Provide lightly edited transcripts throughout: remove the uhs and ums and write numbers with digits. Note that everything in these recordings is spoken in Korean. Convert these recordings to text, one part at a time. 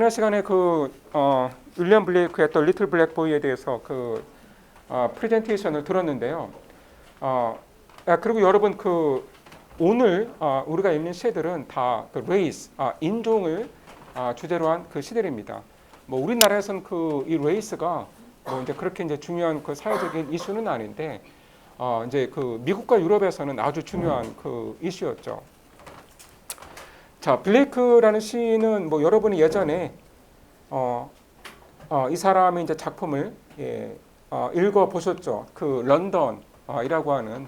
지난 시간에 윌리엄 블레이크의 또 리틀 블랙 보이에 대해서 프레젠테이션을 들었는데요. 그리고 여러분 오늘 우리가 읽는 시들은 다 레이스, 인종을 주제로 한 시들입니다. 뭐 우리나라에서는 이 레이스가 뭐 이제 그렇게 이제 중요한 사회적인 이슈는 아닌데 이제 미국과 유럽에서는 아주 중요한 이슈였죠. 자, 블레이크라는 시인은 뭐 여러분이 예전에 이 사람의 이제 작품을 읽어 보셨죠. 런던이라고 하는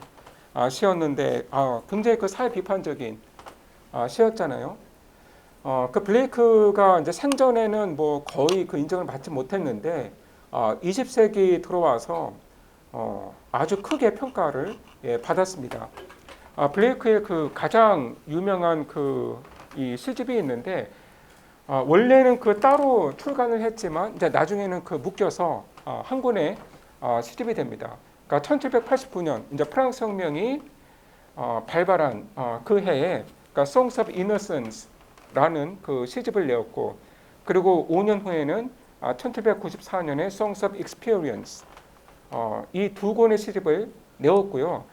시였는데 굉장히 사회 비판적인 시였잖아요. 블레이크가 이제 생전에는 뭐 거의 인정을 받지 못했는데 20세기 들어와서 아주 크게 평가를 받았습니다. 블레이크의 가장 유명한 이 시집이 있는데 원래는 따로 출간을 했지만 이제 나중에는 묶여서 한 권의 시집이 됩니다. 그러니까 1789년 이제 프랑스 혁명이 발발한 그 해에 Songs of Innocence라는 시집을 내었고, 그리고 5년 후에는 1794년에 Songs of Experience 이 두 권의 시집을 내었고요.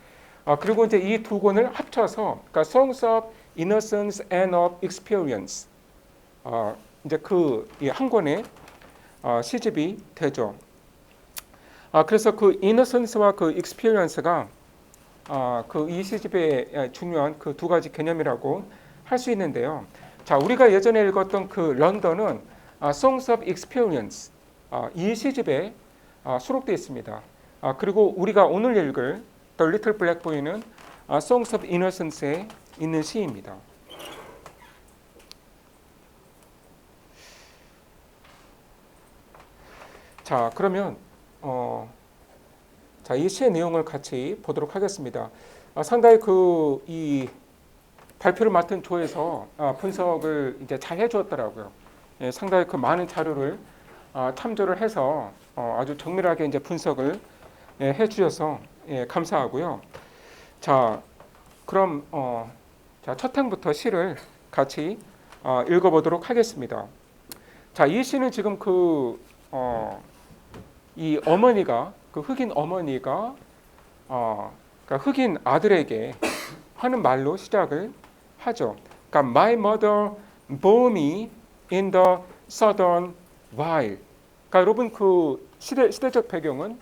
그리고 이제 이 두 권을 합쳐서 Songs of Innocence and of Experience 이제 이 한 권의 시집이 되죠. 그래서 Innocence와 Experience가 이 시집의 중요한 두 가지 개념이라고 할 수 있는데요. 자, 우리가 예전에 읽었던 런던은 Songs of Experience 이 시집에 수록되어 있습니다. 그리고 우리가 오늘 읽을 The Little Black Boy는 Songs of Innocence에 있는 시입니다. 자, 그러면 이 시의 내용을 같이 보도록 하겠습니다. 상당히 이 발표를 맡은 조에서 분석을 이제 잘 해주었더라고요. 상당히 많은 자료를 참조를 해서 아주 정밀하게 이제 분석을 해주셔서 감사하고요. 자, 그럼 첫 행부터 시를 같이 읽어보도록 하겠습니다. 자, 이 시는 지금 이 어머니가 흑인 어머니가 그러니까 흑인 아들에게 하는 말로 시작을 하죠. 그러니까 My mother bore me in the southern wild. 그러니까 여러분 시대적 배경은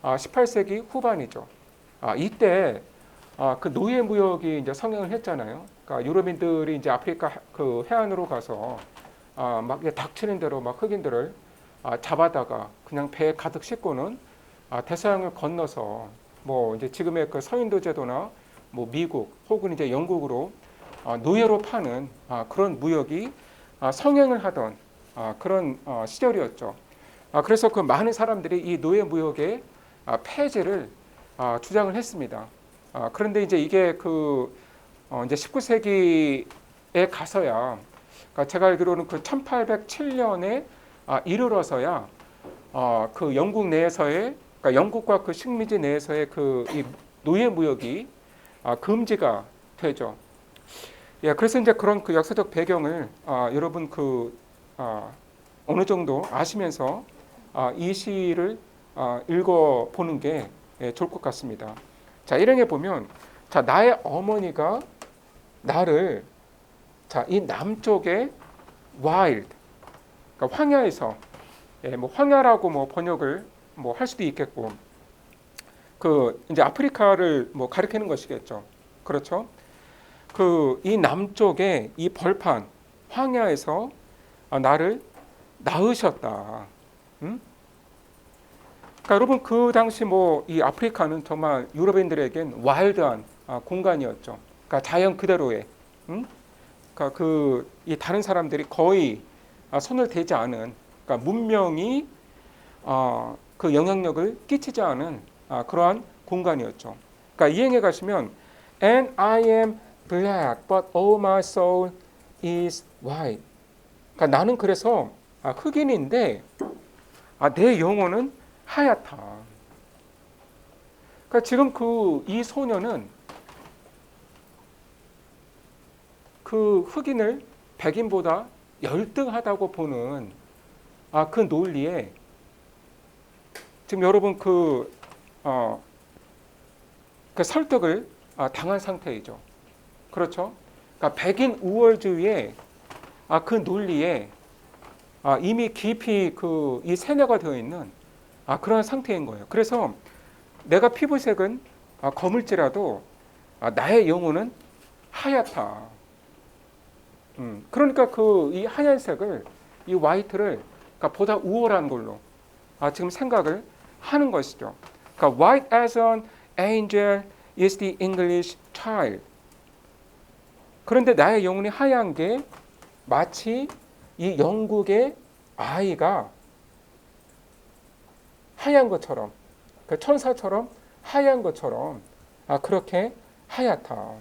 18세기 후반이죠. 이때 노예 무역이 이제 성행을 했잖아요. 그러니까 유럽인들이 이제 아프리카 해안으로 가서 막 닥치는 대로 막 흑인들을 잡아다가 그냥 배에 가득 싣고는 대서양을 건너서 뭐 이제 지금의 서인도 제도나 뭐 미국 혹은 이제 영국으로 노예로 파는 그런 무역이 성행을 하던 그런 시절이었죠. 그래서 많은 사람들이 이 노예 무역의 폐지를 주장을 했습니다. 그런데 이제 이게 이제 19세기에 가서야, 그러니까 제가 알기로는 1807년에 이르러서야 영국 내에서의, 그러니까 영국과 식민지 내에서의 이 노예 무역이 금지가 되죠. 그래서 이제 그런 역사적 배경을 여러분 어느 정도 아시면서 이 시를 읽어보는 게 좋을 것 같습니다. 자, 일행에 보면, 자, 나의 어머니가 나를, 자, 이 남쪽의 wild, 그러니까 황야에서, 뭐 황야라고 뭐 번역을 뭐 할 수도 있겠고, 이제 아프리카를 뭐 가리키는 것이겠죠. 그렇죠? 이 남쪽의 이 벌판 황야에서 나를 낳으셨다. 그러니까 여러분 당시 뭐 이 아프리카는 정말 유럽인들에겐 와일드한 공간이었죠. 그러니까 자연 그대로의, 그러니까 이 다른 사람들이 거의 손을 대지 않은, 그러니까 문명이 영향력을 끼치지 않은 그러한 공간이었죠. 그러니까 이행에 가시면 And I am black, but all my soul is white. 그러니까 나는 그래서 흑인인데 내 영혼은 하얗다. 그러니까 지금 이 소녀는 흑인을 백인보다 열등하다고 보는 그 논리에 지금 여러분 그 설득을 당한 상태이죠. 그렇죠? 그러니까 백인 우월주의의 그 논리에 이미 깊이 이 세뇌가 되어 있는 그런 상태인 거예요. 그래서 내가 피부색은 검을지라도 나의 영혼은 하얗다. 그러니까 이 하얀색을, 이 화이트를 그러니까 보다 우월한 걸로 지금 생각을 하는 것이죠. 그러니까 white as an angel is the English child. 그런데 나의 영혼이 하얀 게 마치 이 영국의 아이가 하얀 것처럼, 그 천사처럼 하얀 것처럼 그렇게 하얗다.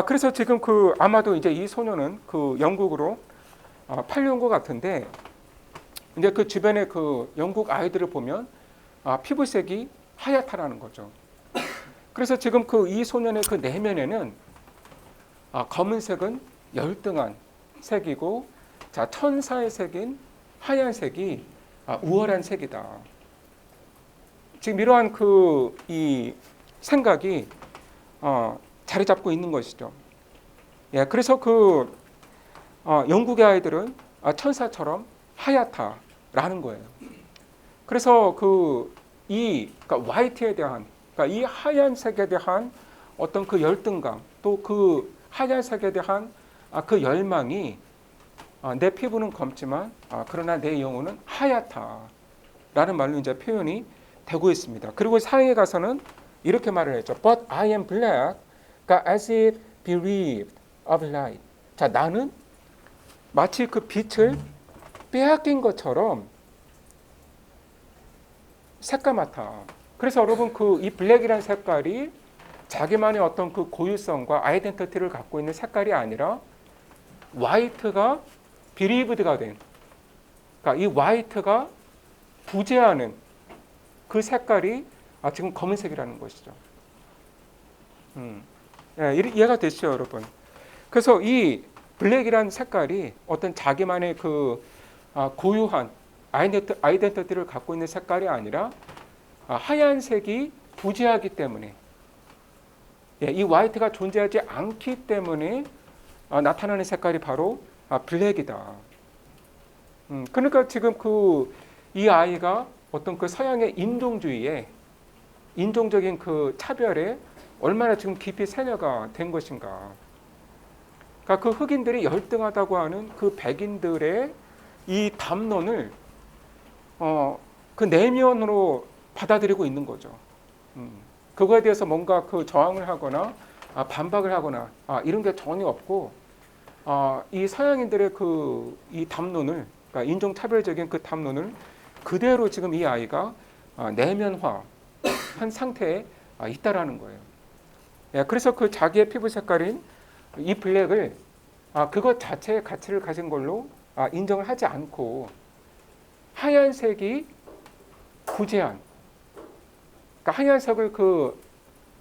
그래서 지금 아마도 이제 이 소녀는 영국으로 팔려온 것 같은데, 이제 그 주변에 영국 아이들을 보면 피부색이 하얗다라는 거죠. 그래서 지금 이 소년의 내면에는 검은색은 열등한 색이고, 자, 천사의 색인 하얀색이 우월한 색이다. 지금 이러한 이 생각이 자리 잡고 있는 것이죠. 예, 그래서 영국의 아이들은 천사처럼 하얗다라는 거예요. 그래서 그러니까 화이트에 대한, 그러니까 이 하얀색에 대한 어떤 열등감, 또 하얀색에 대한 그 열망이 내 피부는 검지만 그러나 내 영혼은 하얗다라는 말로 이제 표현이 되고 있습니다. 그리고 사회에 가서는 이렇게 말을 했죠. But I am black, 그러니까 as if bereaved of light. 자, 나는 마치 그 빛을 빼앗긴 것처럼 새까맣다. 그래서 여러분 이 블랙이라는 색깔이 자기만의 어떤 고유성과 아이덴티티를 갖고 있는 색깔이 아니라 화이트가 비리브드가 된, 그러니까 이 화이트가 부재하는 그 색깔이 지금 검은색이라는 것이죠. 예, 이해가 되시죠, 여러분? 그래서 이 블랙이라는 색깔이 어떤 자기만의 고유한 아이덴티티를 갖고 있는 색깔이 아니라 하얀색이 부재하기 때문에, 이 화이트가 존재하지 않기 때문에 나타나는 색깔이 바로 블랙이다. 그러니까 지금 이 아이가 어떤 서양의 인종주의에, 인종적인 차별에 얼마나 지금 깊이 세뇌가 된 것인가. 그러니까 흑인들이 열등하다고 하는 백인들의 이 담론을 내면으로 받아들이고 있는 거죠. 그거에 대해서 뭔가 저항을 하거나 반박을 하거나 이런 게 전혀 없고, 이 서양인들의 이 담론을, 그러니까 인종차별적인 담론을 그대로 지금 이 아이가 내면화한 상태에 있다라는 거예요. 예, 그래서 자기의 피부 색깔인 이 블랙을 그것 자체의 가치를 가진 걸로 인정을 하지 않고, 하얀색이 부재한, 그러니까 하얀색을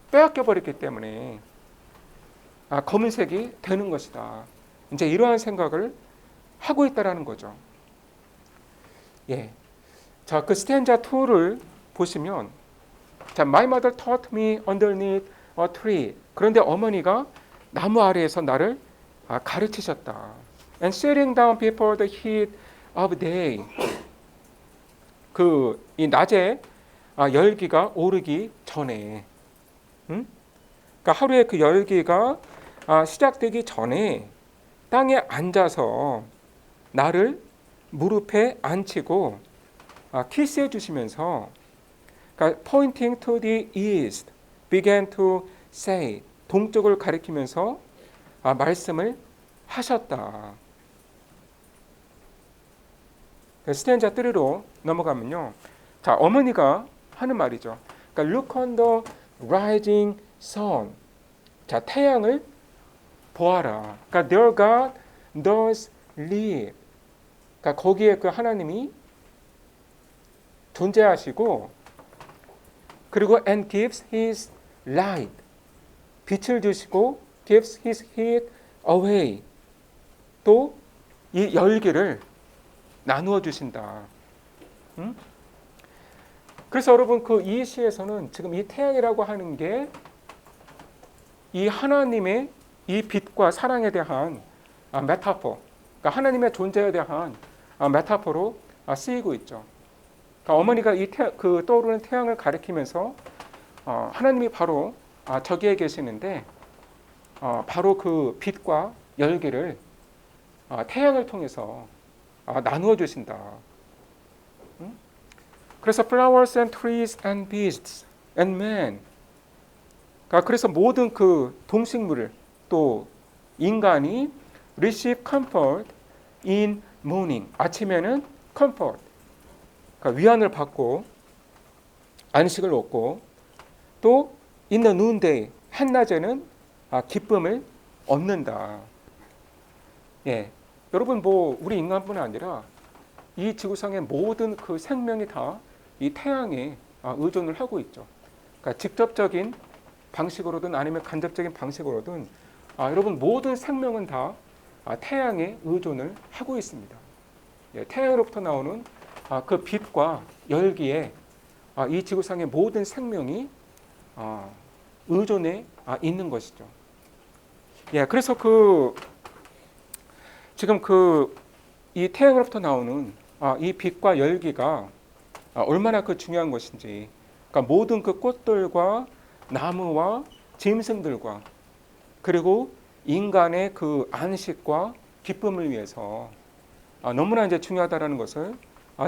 빼앗겨 버렸기 때문에 검은색이 되는 것이다. 이제 이러한 생각을 하고 있다라는 거죠. 예. 자, 스탠자 2를 보시면, 자, My mother taught me underneath a tree. 그런데 어머니가 나무 아래에서 나를 가르치셨다. And sitting down before the heat of day. 이 낮에 열기가 오르기 전에, 그러니까 하루에 열기가 시작되기 전에 땅에 앉아서 나를 무릎에 앉히고 키스해 주시면서, 그러니까 pointing to the east, began to say, 동쪽을 가리키면서 말씀을 하셨다. 스탠자 3로 넘어가면요. 자, 어머니가 하는 말이죠. 그러니까 look on the rising sun. 자, 태양을 보아라. 그러니까 their God does live. 그러니까 거기에 하나님이 존재하시고, 그리고 and gives his light. 빛을 주시고 gives his heat away. 또 이 열기를 나누어 주신다. 음? 그래서 여러분 그 이 시에서는 지금 이 태양이라고 하는 게 이 하나님의 이 빛과 사랑에 대한 메타포, 그러니까 하나님의 존재에 대한 메타포로 쓰이고 있죠. 그러니까 어머니가 그 떠오르는 태양을 가리키면서 하나님이 바로 저기에 계시는데 바로 그 빛과 열기를 태양을 통해서 나누어 주신다. 그래서 flowers and trees and beasts and man. 그래서 모든 그 동식물을 또 인간이 receive comfort in morning. 아침에는 comfort. 그러니까 위안을 받고 안식을 얻고 또 in the noonday. 한낮에는 기쁨을 얻는다. 예. 여러분 뭐 우리 인간뿐 아니라 이 지구상의 모든 그 생명이 다 이 태양에 의존을 하고 있죠. 그러니까 직접적인 방식으로든 아니면 간접적인 방식으로든 여러분 모든 생명은 다 태양에 의존을 하고 있습니다. 예, 태양으로부터 나오는 그 빛과 열기에 이 지구상의 모든 생명이 의존해 있는 것이죠. 예, 그래서 지금 이 태양으로부터 나오는 이 빛과 열기가 얼마나 중요한 것인지, 그러니까 모든 그 꽃들과 나무와 짐승들과 그리고 인간의 그 안식과 기쁨을 위해서 너무나 이제 중요하다라는 것을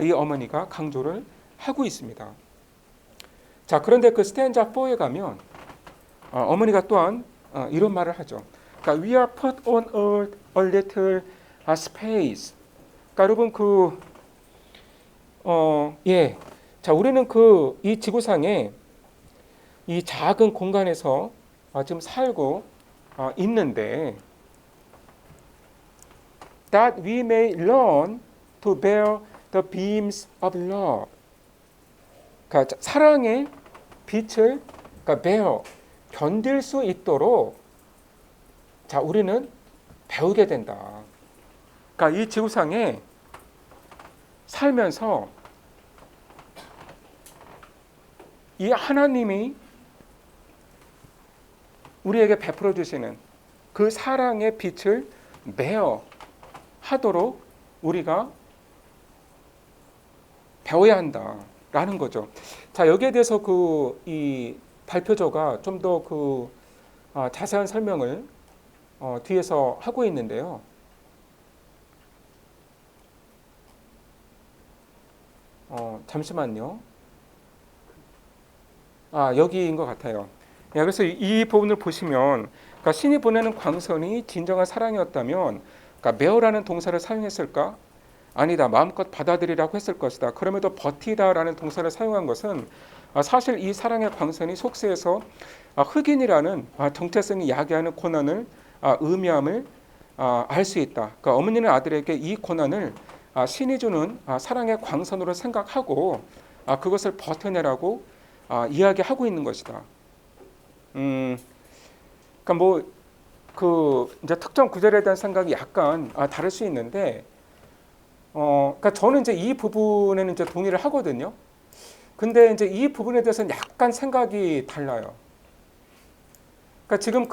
이 어머니가 강조를 하고 있습니다. 자, 그런데 그 스탠자 4에 가면 어머니가 또한 이런 말을 하죠. 그러니까 we are put on earth a little space. 그러니까 여러분 예. 자, 우리는 이 지구상에 이 작은 공간에서 지금 살고 있는데 that we may learn to bear the beams of love. 그러니까 사랑의 빛을 bear, 견딜 수 있도록 자, 우리는 배우게 된다. 그러니까 이 지구상에 살면서 이 하나님이 우리에게 베풀어 주시는 그 사랑의 빛을 매어 하도록 우리가 배워야 한다라는 거죠. 자, 여기에 대해서 이 발표자가 좀 더 자세한 설명을 뒤에서 하고 있는데요. 잠시만요. 여기인 것 같아요. 그래서 이 부분을 보시면 그러니까 신이 보내는 광선이 진정한 사랑이었다면 그러니까 매어라는 동사를 사용했을까? 아니다. 마음껏 받아들이라고 했을 것이다. 그럼에도 버티다라는 동사를 사용한 것은 사실 이 사랑의 광선이 속세에서 흑인이라는 정체성이 야기하는 고난을 의미함을 알 수 있다. 그러니까 어머니는 아들에게 이 고난을 신이 주는 사랑의 광선으로 생각하고 그것을 버텨내라고 이야기하고 있는 것이다. 그러니까 이제 특정 구절에 대한 생각이 약간 다를 수 있는데, 그러니까 저는 이제 이 부분에는 이제 동의를 하거든요. 근데 이제 이 부분에 대해서는 약간 생각이 달라요. 그러니까 지금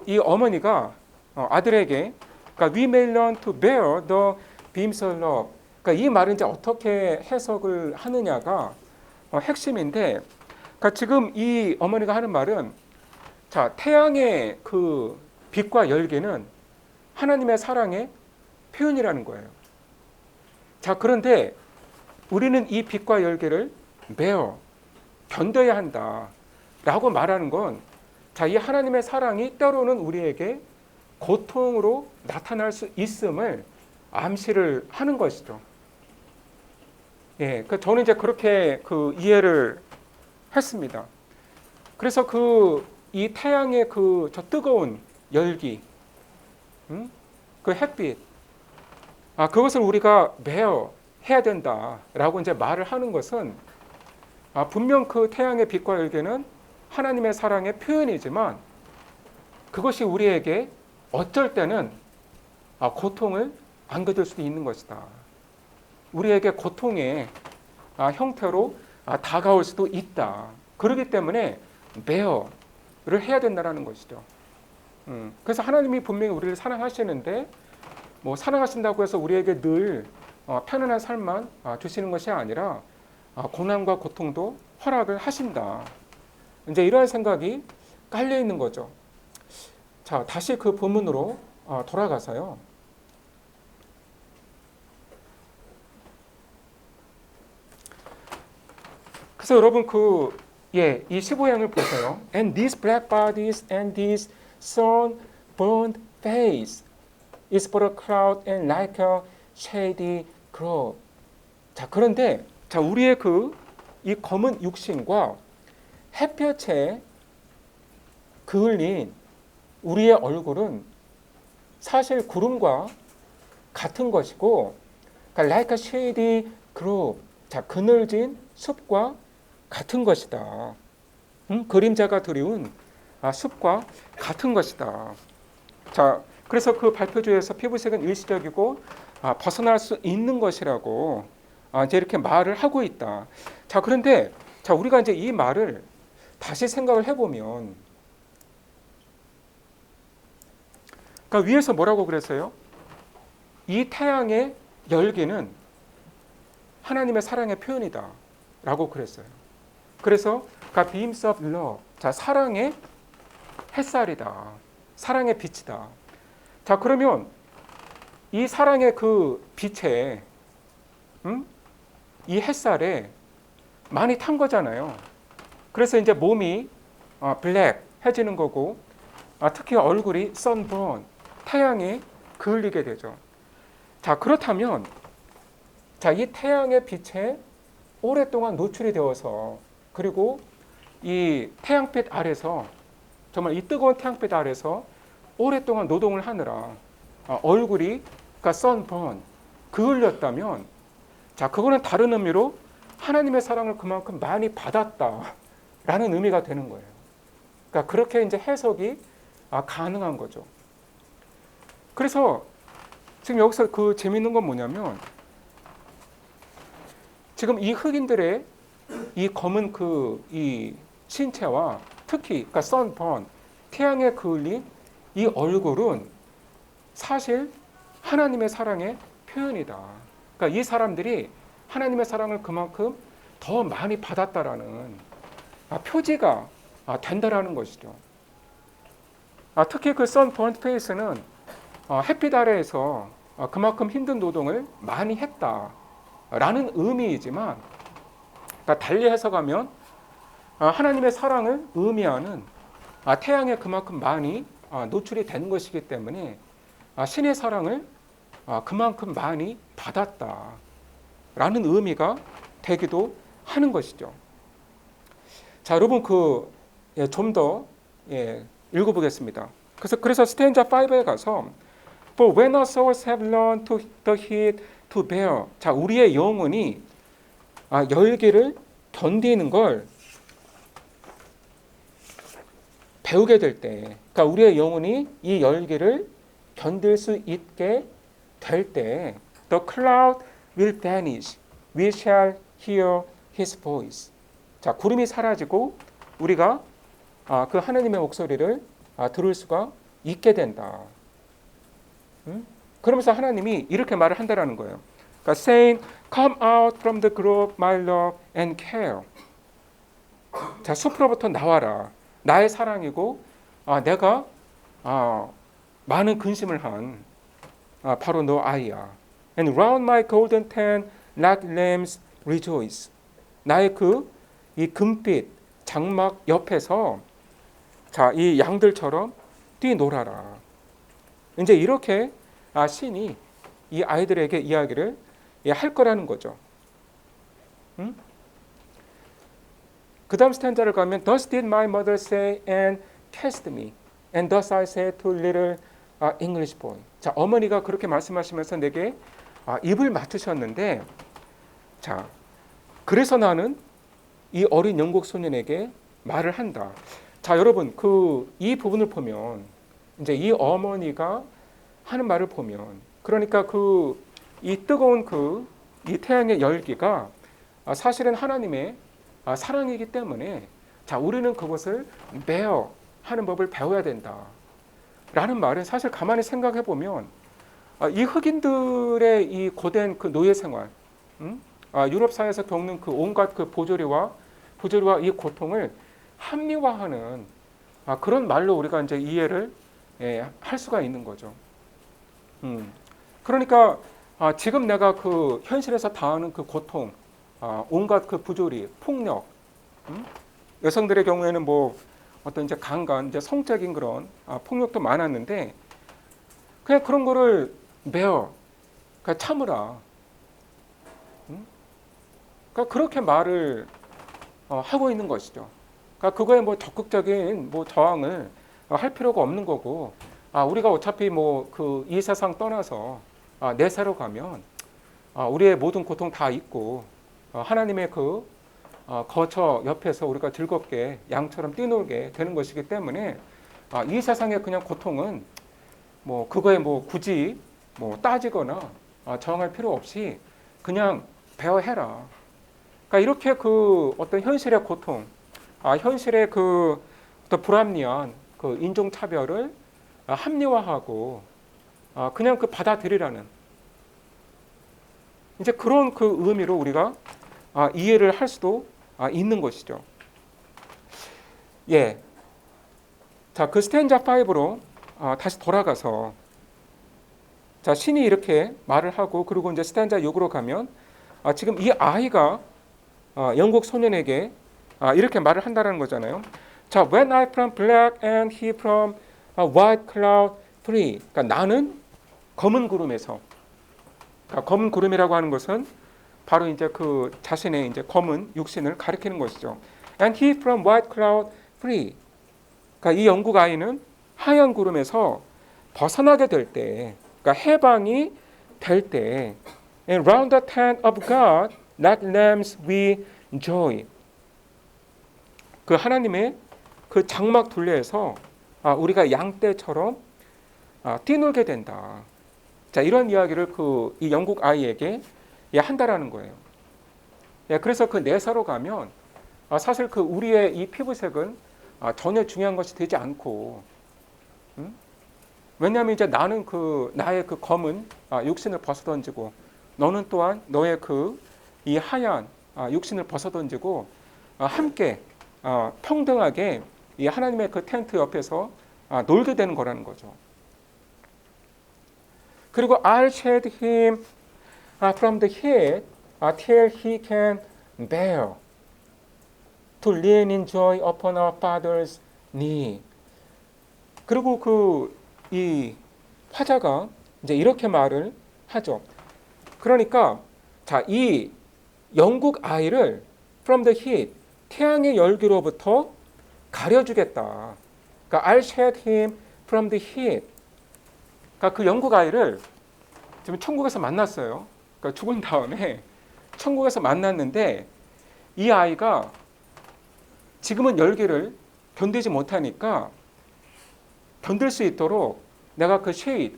이 어머니가 아들에게, 그러니까 we may learn to bear the beams of love. 그러니까 이 말은 이제 어떻게 해석을 하느냐가 핵심인데, 그러니까 지금 이 어머니가 하는 말은 자, 태양의 그 빛과 열기는 하나님의 사랑의 표현이라는 거예요. 자, 그런데 우리는 이 빛과 열기를 매어 견뎌야 한다라고 말하는 건 자, 이 하나님의 사랑이 때로는 우리에게 고통으로 나타날 수 있음을 암시를 하는 것이죠. 예, 저는 이제 그렇게 이해를 했습니다. 그래서 이 태양의 저 뜨거운 열기, 그 햇빛, 그것을 우리가 매어 해야 된다라고 이제 말을 하는 것은 분명 그 태양의 빛과 열기는 하나님의 사랑의 표현이지만 그것이 우리에게 어쩔 때는 고통을 안겨줄 수도 있는 것이다. 우리에게 고통의 형태로 다가올 수도 있다. 그렇기 때문에 bear를 해야 된다는 것이죠. 그래서 하나님이 분명히 우리를 사랑하시는데 뭐 사랑하신다고 해서 우리에게 늘 편안한 삶만 주시는 것이 아니라 고난과 고통도 허락을 하신다. 이제 이러한 생각이 깔려 있는 거죠. 자, 다시 그 본문으로 돌아가서요. 그래서 여러분 이 15장을 보세요. And these black bodies and this sun-burned face is but a cloud and like a shady grove. 자, 그런데 우리의 이 검은 육신과 햇볕에 그을린 우리의 얼굴은 사실 구름과 같은 것이고, 그러니까 like a shady grove. 자, 그늘진 숲과 같은 것이다. 그림자가 드리운 숲과 같은 것이다. 자, 그래서 그 발표조에서 피부색은 일시적이고 벗어날 수 있는 것이라고 이제 이렇게 말을 하고 있다. 자, 그런데 우리가 이제 이 말을 다시 생각을 해보면, 그러니까 위에서 뭐라고 그랬어요? 이 태양의 열기는 하나님의 사랑의 표현이다 라고 그랬어요. 그래서 beams of love, 자, 사랑의 햇살이다, 사랑의 빛이다. 자, 그러면 이 사랑의 그 빛에 이 햇살에 많이 탄 거잖아요. 그래서 이제 몸이 블랙해지는 거고, 특히 얼굴이 sunburn, 태양에 그을리게 되죠. 자, 그렇다면 이 태양의 빛에 오랫동안 노출이 되어서, 그리고 이 태양빛 아래서, 정말 이 뜨거운 태양빛 아래서 오랫동안 노동을 하느라 얼굴이 sunburn, 그을렸다면, 자, 그거는 다른 의미로 하나님의 사랑을 그만큼 많이 받았다라는 의미가 되는 거예요. 그러니까 그렇게 이제 해석이 가능한 거죠. 그래서 지금 여기서 재미있는 건 뭐냐면, 지금 이 흑인들의 이 검은 이 신체와 특히 sunburn, 태양에 그을린 이 얼굴은 사실 하나님의 사랑의 표현이다. 그러니까 이 사람들이 하나님의 사랑을 그만큼 더 많이 받았다라는 표지가 된다라는 것이죠. 특히 sunburnt face는 햇빛 아래에서 그만큼 힘든 노동을 많이 했다라는 의미이지만, 그러니까 달리 해석하면 하나님의 사랑을 의미하는 태양에 그만큼 많이 노출이 된 것이기 때문에 신의 사랑을 그만큼 많이 받았다라는 의미가 되기도 하는 것이죠. 자, 여러분 좀 더 읽어보겠습니다. 그래서 스탠자 5에 가서 For when our souls have learned to the heat to bear. 자, 우리의 영혼이 열기를 견디는 걸 배우게 될 때, 그러니까 우리의 영혼이 이 열기를 견딜 수 있게 될 때, the cloud will vanish. We shall hear his voice. 자, 구름이 사라지고 우리가 그 하나님의 목소리를 들을 수가 있게 된다. 그러면서 하나님이 이렇게 말을 한다라는 거예요. 그러니까 saying, come out from the grove, my love and care. 자, 숲으로부터 나와라. 나의 사랑이고 내가 많은 근심을 한 바로 너 아이야. And round my golden tent like lambs rejoice. 나의 이 금빛 장막 옆에서 이 양들처럼 뛰놀아라. 이제 이렇게 신이 이 아이들에게 이야기를 할 거라는 거죠. 그 다음 스탠자를 가면 Thus did my mother say and cast me, and thus I said to little English boy. 자, 어머니가 그렇게 말씀하시면서 내게 입을 맞추셨는데, 자, 그래서 나는 이 어린 영국 소년에게 말을 한다. 자, 여러분 이 부분을 보면, 이제 이 어머니가 하는 말을 보면 그러니까 이 뜨거운 이 태양의 열기가 사실은 하나님의 사랑이기 때문에 자, 우리는 그것을 bear 하는 법을 배워야 된다. 라는 말은 사실 가만히 생각해 보면 이 흑인들의 이 고된 그 노예 생활, 유럽 사회에서 겪는 그 온갖 그 부조리와 이 고통을 합리화하는 그런 말로 우리가 이제 이해를 할 수가 있는 거죠. 그러니까 지금 내가 그 현실에서 당하는 그 고통, 온갖 그 부조리, 폭력, 여성들의 경우에는 뭐 어떤 이제 강간, 이제 성적인 그런 폭력도 많았는데 그냥 그런 거를 bear, 그러니까 참으라. 그러니까 그렇게 말을 하고 있는 것이죠. 그러니까 그거에 뭐 적극적인 뭐 저항을 할 필요가 없는 거고, 우리가 어차피 뭐 이 세상 떠나서 내세로 가면 우리의 모든 고통 다 잊고 하나님의 거처 옆에서 우리가 즐겁게 양처럼 뛰놀게 되는 것이기 때문에 이 세상의 그냥 고통은 뭐 그거에 뭐 굳이 뭐 따지거나 저항할 필요 없이 그냥 배워해라. 그러니까 이렇게 어떤 현실의 고통, 현실의 어떤 불합리한 인종 차별을 합리화하고 그냥 받아들이라는 이제 그런 의미로 우리가 이해를 할 수도 있는 것이죠. 예. 자, 스탠자 5로 다시 돌아가서 자, 신이 이렇게 말을 하고 그리고 이제 스탠자 6으로 가면 지금 이 아이가 영국 소년에게 이렇게 말을 한다는 거잖아요. 자, when I from black and he from a white cloud free. 그러니까 나는 검은 구름에서. 그러니까 검은 구름이라고 하는 것은 바로 이제 자신의 이제 검은 육신을 가리키는 것이죠. And he from white cloud free. 그러니까 이 영국 아이는 하얀 구름에서 벗어나게 될 때, 그러니까 해방이 될 때, and round the tent of God, like lambs we joy. 하나님의 장막 둘레에서 우리가 양떼처럼 뛰놀게 된다. 자, 이런 이야기를 이 영국 아이에게 한다라는 거예요. 그래서 내사로 가면 사실 우리의 이 피부색은 전혀 중요한 것이 되지 않고, 왜냐하면 이제 나는 나의 검은 육신을 벗어던지고 너는 또한 너의 이 하얀 육신을 벗어던지고 함께 평등하게 이 하나님의 텐트 옆에서 놀게 되는 거라는 거죠. 그리고 I'll shed him from the head till he can bear to lean in joy upon our father's knee. 그리고 이 화자가 이제 이렇게 말을 하죠. 그러니까 자, 이 영국 아이를 from the heat, 태양의 열기로부터 가려주겠다. 그러니까 I'll shed him from the heat. 그러니까 영국 아이를 지금 천국에서 만났어요. 그러니까 죽은 다음에 천국에서 만났는데 이 아이가 지금은 열기를 견디지 못하니까 견딜 수 있도록 내가 쉐이드,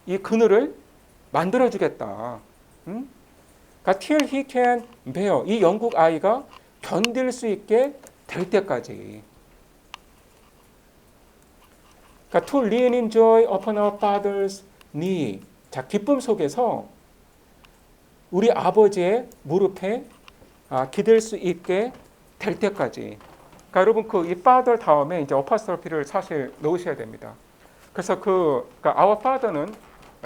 이 그늘을 만들어주겠다. 그러니까 till he can bear, 이 영국 아이가 견딜 수 있게 될 때까지. 그러니까 to lean in joy upon our father's knee. 자, 기쁨 속에서 우리 아버지의 무릎에 기댈 수 있게 될 때까지. 그러니까 여러분 이 father 다음에 이제 apostrophe를 사실 넣으셔야 됩니다. 그래서 그러니까 our father는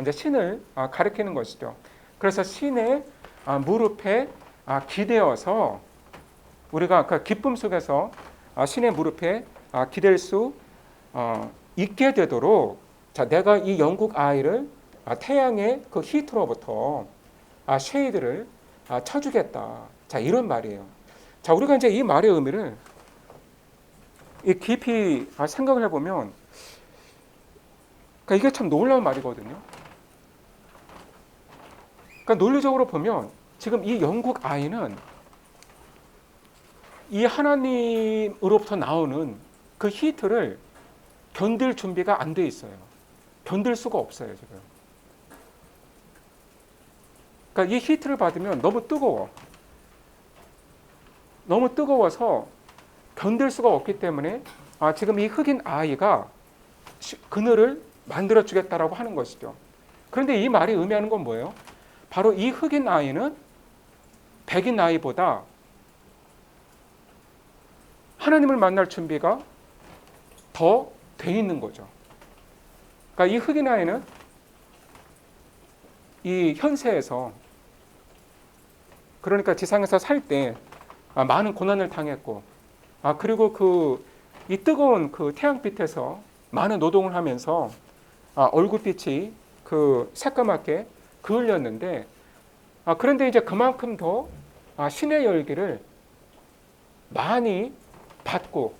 이제 신을 가리키는 것이죠. 그래서 신의 무릎에 기대어서 우리가 기쁨 속에서 신의 무릎에 기댈 수 있게 되도록 자, 내가 이 영국 아이를 태양의 히트로부터 쉐이드를 쳐주겠다. 자, 이런 말이에요. 자, 우리가 이제 이 말의 의미를 깊이 생각을 해보면 그러니까 이게 참 놀라운 말이거든요. 그러니까 논리적으로 보면 지금 이 영국 아이는 이 하나님으로부터 나오는 히트를 견딜 준비가 안 돼 있어요. 견딜 수가 없어요, 지금. 그러니까 이 히트를 받으면 너무 뜨거워. 너무 뜨거워서 견딜 수가 없기 때문에 지금 이 흑인 아이가 그늘을 만들어 주겠다라고 하는 것이죠. 그런데 이 말이 의미하는 건 뭐예요? 바로 이 흑인 아이는 백인 아이보다 하나님을 만날 준비가 더 돼 있는 거죠. 그러니까 이 흑인 아이는 이 현세에서, 그러니까 지상에서 살 때 많은 고난을 당했고, 그리고 이 뜨거운 그 태양빛에서 많은 노동을 하면서 얼굴빛이 새까맣게 그을렸는데, 그런데 이제 그만큼 더 신의 열기를 많이 받고,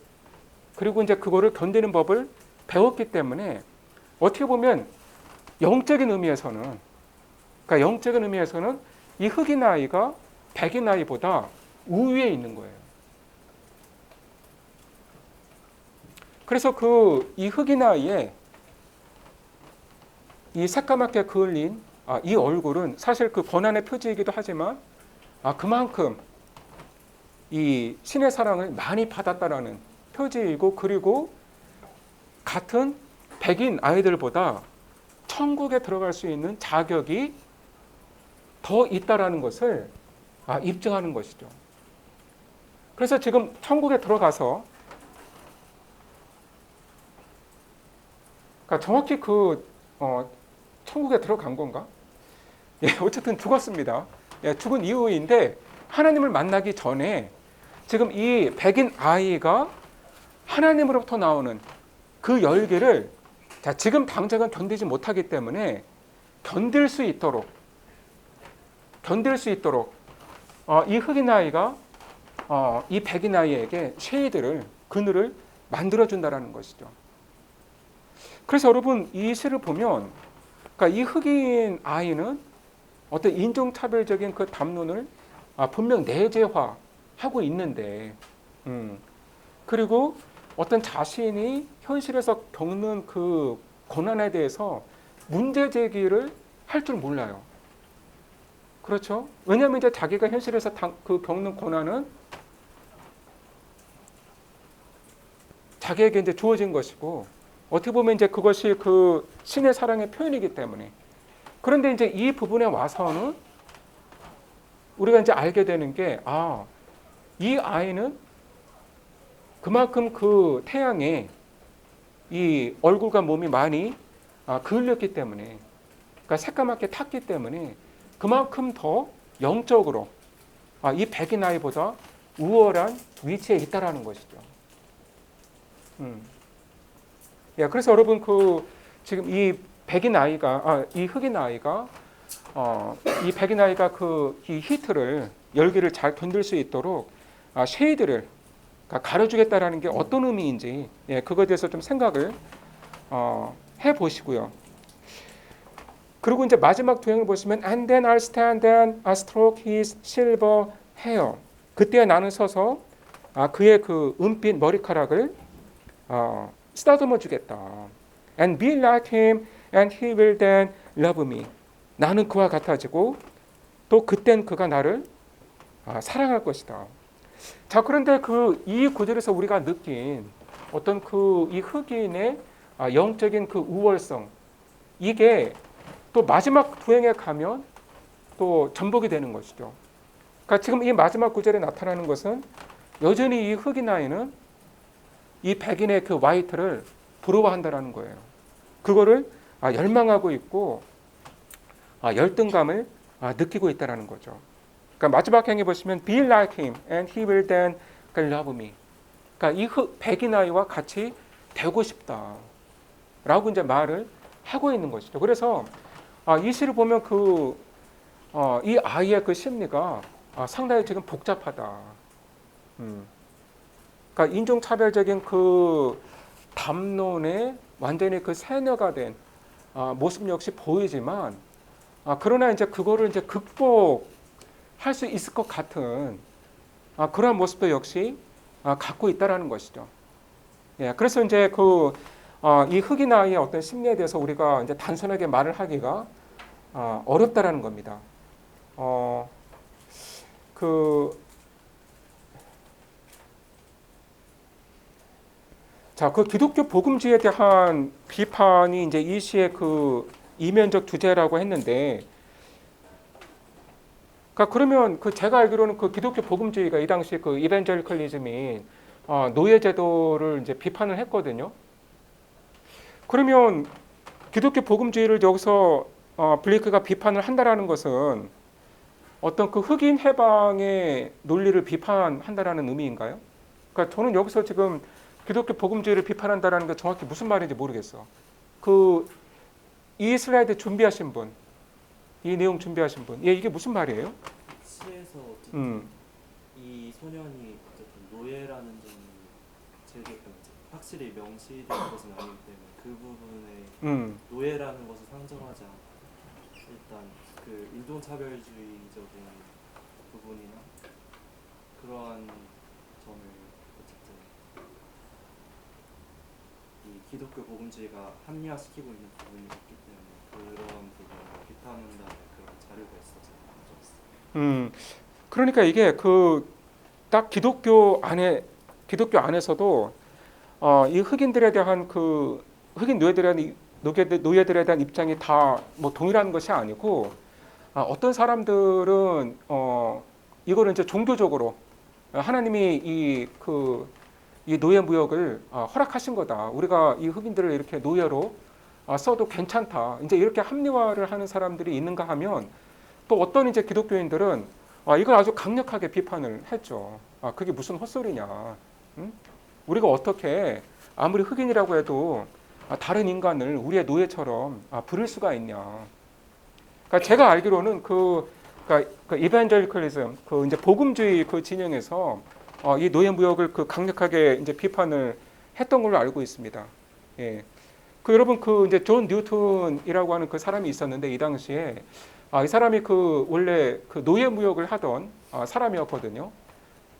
그리고 이제 그거를 견디는 법을 배웠기 때문에 어떻게 보면 영적인 의미에서는, 그러니까 영적인 의미에서는 이 흑인 아이가 백인 아이보다 우위에 있는 거예요. 그래서 이 흑인 아이의 이 새까맣게 그을린 이 얼굴은 사실 그 고난의 표지이기도 하지만 그만큼 이 신의 사랑을 많이 받았다라는 표지이고, 그리고 같은 백인 아이들보다 천국에 들어갈 수 있는 자격이 더 있다라는 것을 입증하는 것이죠. 그래서 지금 천국에 들어가서, 그러니까 정확히 천국에 들어간 건가? 어쨌든 죽었습니다. 죽은 이후인데 하나님을 만나기 전에 지금 이 백인 아이가 하나님으로부터 나오는 그 열기를 지금 당장은 견디지 못하기 때문에 견딜 수 있도록 이 흑인 아이가 이 백인 아이에게 쉐이드를, 그늘을 만들어준다는 것이죠. 그래서 여러분 이 시를 보면, 그러니까 이 흑인 아이는 어떤 인종차별적인 그 담론을 분명 내재화하고 있는데, 그리고 어떤 자신이 현실에서 겪는 그 고난에 대해서 문제 제기를 할 줄 몰라요. 그렇죠? 왜냐하면 이제 자기가 현실에서 겪는 고난은 자기에게 이제 주어진 것이고, 어떻게 보면 이제 그것이 그 신의 사랑의 표현이기 때문에. 그런데 이제 이 부분에 와서는 우리가 이제 알게 되는 게, 이 아이는 그만큼 그 태양에 이 얼굴과 몸이 많이 그을렸기 때문에, 그러니까 새까맣게 탔기 때문에 그만큼 더 영적으로 이 백인 아이보다 우월한 위치에 있다라는 것이죠. 그래서 여러분 지금 이 백인 아이가, 이 흑인 아이가, 이 백인 아이가 이 히트를, 열기를 잘 견딜 수 있도록 쉐이드를 가려주겠다라는 게 어떤 의미인지, 그거에 대해서 좀 생각을 해 보시고요. 그리고 이제 마지막 도형을 보시면, and then I'll stand and stroke his silver hair. 그때 나는 서서 그의 그 은빛 머리카락을 쓰다듬어 주겠다. And be like him, and he will then love me. 나는 그와 같아지고 또 그땐 그가 나를 사랑할 것이다. 자, 그런데 이 구절에서 우리가 느낀 어떤 이 흑인의 영적인 그 우월성, 이게 또 마지막 도형에 가면 또 전복이 되는 것이죠. 그러니까 지금 이 마지막 구절에 나타나는 것은 여전히 이 흑인 아이는 이 백인의 그 화이트를 부러워한다라는 거예요. 그거를 열망하고 있고 열등감을 느끼고 있다라는 거죠. 그러니까 마지막 행에 보시면 be like him and he will then love me. 그러니까 이 백인 아이와 같이 되고 싶다라고 이제 말을 하고 있는 것이죠. 그래서 이 시를 보면 이 아이의 그 심리가 상당히 지금 복잡하다. 그러니까 인종차별적인 그 담론에 완전히 그 세뇌가 된 모습 역시 보이지만, 그러나 이제 그거를 이제 극복할 수 있을 것 같은 그러한 모습도 역시 갖고 있다라는 것이죠. 그래서 이제 이 흑인 아이의 어떤 심리에 대해서 우리가 이제 단순하게 말을 하기가 어렵다라는 겁니다. 어, 그, 자, 그 기독교 복음주의에 대한 비판이 이제 이 시의 그 이면적 주제라고 했는데, 그러니까 그러면 그 제가 알기로는 그 기독교 복음주의가 이 당시 그 이벤젤리컬리즘이 노예 제도를 이제 비판을 했거든요. 그러면 기독교 복음주의를 여기서 블레이크가 비판을 한다라는 것은 어떤 그 흑인 해방의 논리를 비판한다라는 의미인가요? 그러니까 저는 여기서 지금 기독교 복음주의를 비판한다라는 게 정확히 무슨 말인지 모르겠어. 그 이 슬라이드 준비하신 분, 이 내용 준비하신 분, 이게 무슨 말이에요? 시에서 어쨌든 음, 이 소년이 어쨌든 노예라는 점이 제게 확실히 명시된 것은 아니기 때문에 그 부분에 노예라는 것을 상정하지 않고 일단 그 인종차별주의적인 부분이나 그러한 점을 어쨌든 이 기독교 복음주의가 합리화시키고 있는 부분이 있기 때문에 그런 부분을 비판한다는 그런 자료가 있어서 가져왔어요. 그러니까 이게 그 딱 기독교 안에서도 이 흑인들에 대한 그 흑인 노예들에 대한 노예들에 대한 입장이 다 뭐 동일한 것이 아니고 어떤 사람들은 이거를 이제 종교적으로 하나님이 이 노예 무역을 허락하신 거다. 우리가 이 흑인들을 이렇게 노예로 써도 괜찮다. 이제 이렇게 합리화를 하는 사람들이 있는가 하면 또 어떤 이제 기독교인들은 이걸 아주 강력하게 비판을 했죠. 그게 무슨 헛소리냐. 응? 우리가 어떻게 아무리 흑인이라고 해도 다른 인간을 우리의 노예처럼 부릴 수가 있냐. 그러니까 제가 알기로는 그러니까 그 이반젤리컬리즘, 그 이제 복음주의 그 진영에서 이 노예 무역을 그 강력하게 이제 비판을 했던 걸로 알고 있습니다. 예. 그 여러분 그 이제 존 뉴턴이라고 하는 그 사람이 있었는데 이 당시에 이 사람이 그 원래 그 노예 무역을 하던 사람이었거든요.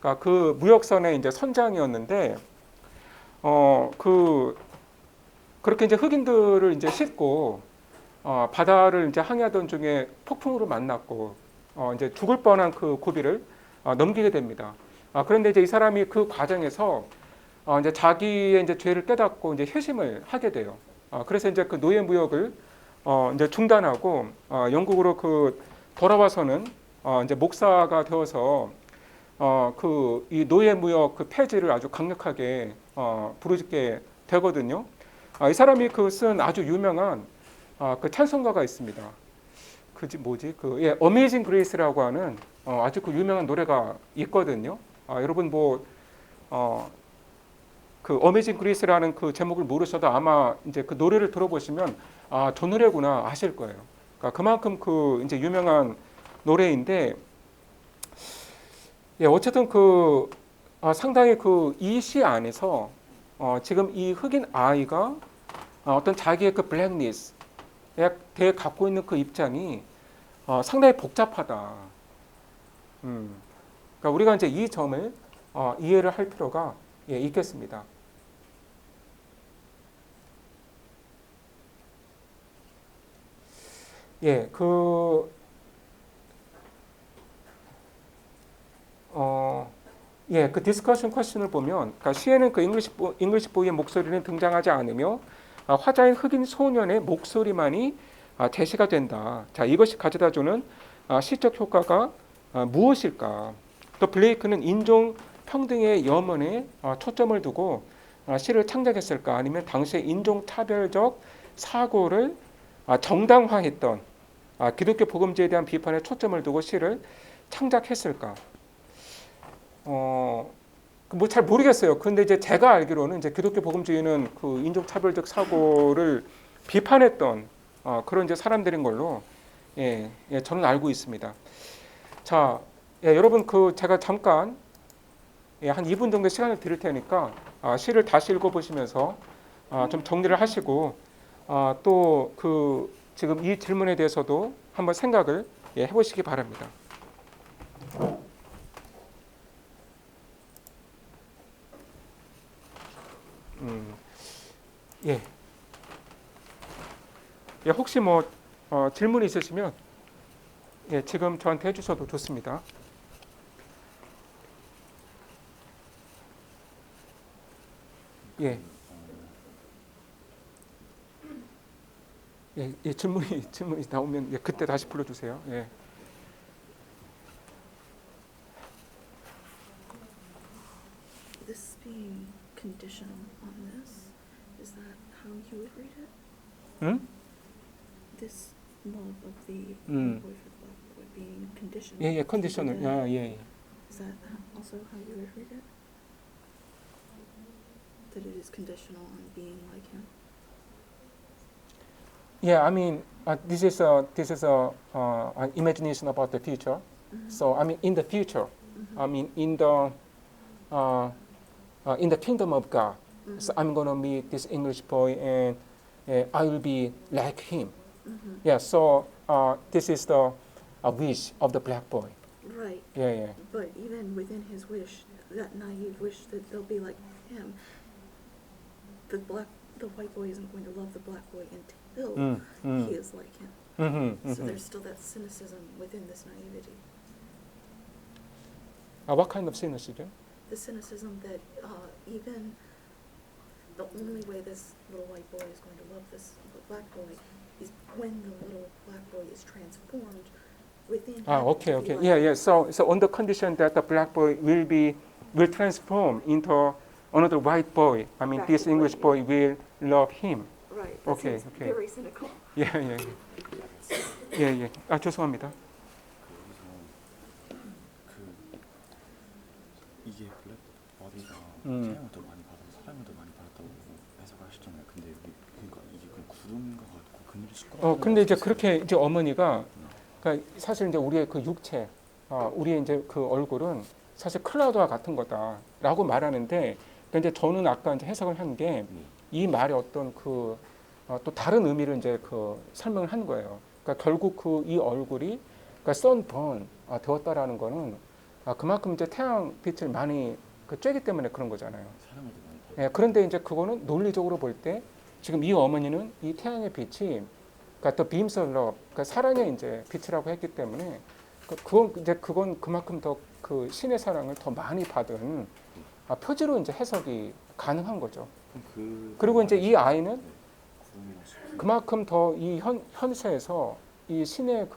그러니까 그 무역선의 이제 선장이었는데 그렇게 이제 흑인들을 이제 싣고 바다를 이제 항해하던 중에 폭풍우를 만났고 이제 죽을 뻔한 그 고비를 넘기게 됩니다. 그런데 이제 이 사람이 그 과정에서 이제 자기의 이제 죄를 깨닫고 이제 회심을 하게 돼요. 그래서 이제 그 노예 무역을 이제 중단하고 영국으로 그 돌아와서는 이제 목사가 되어서 그 이 노예 무역 그 폐지를 아주 강력하게 부르짖게 되거든요. 이 사람이 그 쓴 아주 유명한 그 찬송가가 있습니다. 그지 뭐지? Amazing Grace라고 하는 아주 그 유명한 노래가 있거든요. 여러분 그 Amazing Grace라는 그 제목을 모르셔도 아마 이제 그 노래를 들어보시면 저 노래구나 아실 거예요. 그러니까 그만큼 그 이제 유명한 노래인데 어쨌든 상당히 그 이 시 안에서 지금 이 흑인 아이가 어떤 자기의 그 블랙리스트에 대해 갖고 있는 그 입장이 상당히 복잡하다. 그러니까 우리가 이제 이 점을 이해를 할 필요가 있겠습니다. 예, 그 디스커션 퀘스천을 보면, 그러니까 시에는 그 잉글리시 보이의 목소리는 등장하지 않으며 화자인 흑인 소년의 목소리만이 제시가 된다. 자, 이것이 가져다주는 시적 효과가 무엇일까? 또 블레이크는 인종 평등의 염원에 초점을 두고 시를 창작했을까? 아니면 당시의 인종 차별적 사고를 정당화했던 기독교 복음주의에 대한 비판에 초점을 두고 시를 창작했을까? 뭐 잘 모르겠어요. 근데 이제 제가 알기로는 이제 기독교 복음주의는 그 인종차별적 사고를 비판했던 그런 이제 사람들인 걸로 저는 알고 있습니다. 자, 여러분 제가 잠깐 한 2분 정도 시간을 드릴 테니까 시를 다시 읽어보시면서 좀 정리를 하시고 또 지금 이 질문에 대해서도 한번 생각을 해보시기 바랍니다. 예. 혹시 뭐 질문 있으시면 예, 지금 저한테 해주셔도 좋습니다. 예, 예, 예, 질문이 나오면 예, 그때 다시 불러주세요. 예. This being conditional on this, is that how you would read it? 응? This love of the Mm. white boy for the black boy being conditional. 예, 예, to 컨디셔널. the dead. 아, 예, 예. Is that also how you would read it? That it is conditional on being like him? Yeah, I mean, this is an imagination about the future. So I mean, in the future, I mean, in the kingdom of God, so I'm gonna meet this English boy, and I will be like him. Yeah. So this is the wish of the black boy. Right, Yeah, yeah. but even within his wish, that naive wish that they'll be like him, the white boy isn't going to love the black boy until he is like him. Mm-hmm, So there's still that cynicism within this naivety. What kind of cynicism? The cynicism that even the only way this little white boy is going to love this black boy is when the little black boy is transformed within him. Okay, to be okay. like Yeah, him. yeah. So on the condition that the black boy will transform into another white boy. I mean, this Exactly. English boy will love him. Right. That Okay, seems okay. very cynical. 예, 예, 예, 예. 아, 죄송합니다. 여기서 이게 블랙 버디가 음. 태양을 더 많이 받아서 사랑을 더 많이 받았다고 해석을 하셨잖아요. 근데 그러니까 이게 그 구름인 것 같고 그늘이 시끄러워. 근데 이제 그렇게 이제 어머니가 그러니까 사실 이제 우리의 그 육체, 우리의 이제 그 얼굴은 사실 클라우드와 같은 거다라고 말하는데, 근데 저는 아까 이제 해석을 한 게 이 말의 어떤 그 또 다른 의미를 이제 그 설명을 한 거예요. 그러니까 결국 그 이 얼굴이 그러니까 sunburn 되었다라는 거는 그만큼 이제 태양 빛을 많이 쬐기 때문에 그런 거잖아요. 사랑을 더 많이 받았다. 예, 그런데 이제 그거는 논리적으로 볼 때 지금 이 어머니는 이 태양의 빛이 그러니까 또 beams of love, 그러니까 사랑의 이제 빛이라고 했기 때문에 그건 그만큼 더 그 신의 사랑을 더 많이 받은 표지로 이제 해석이 가능한 거죠. 그리고 이제 이 아이는 구름이랑 시끄러워. 그만큼 더 이 현세에서 이 신의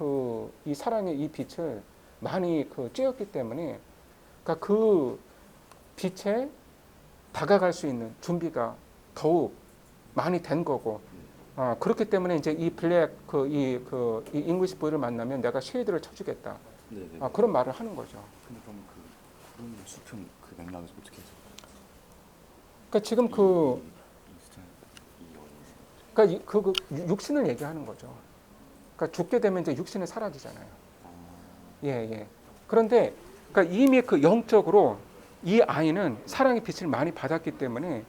이 사랑의 이 빛을 많이 쬐었기 때문에 그러니까 그 빛에 다가갈 수 있는 준비가 더욱 많이 된 거고, 그렇기 때문에 이제 이 블랙 이 잉글리시 보이를 만나면 내가 쉐이드를 쳐주겠다. 네네. 그런 말을 하는 거죠. 근데 그럼 그 구름이랑 숲은 그 맥락에서 어떻게 해서? 그러니까 지금 어린. 그러니까 육신을 얘기하는 거죠. 그러니까 죽게 되면 이제 육신이 사라지잖아요. 예, 예. 그런데 그러니까 이미 그 영적으로 이 아이는 사랑의 빛을 많이 받았기 때문에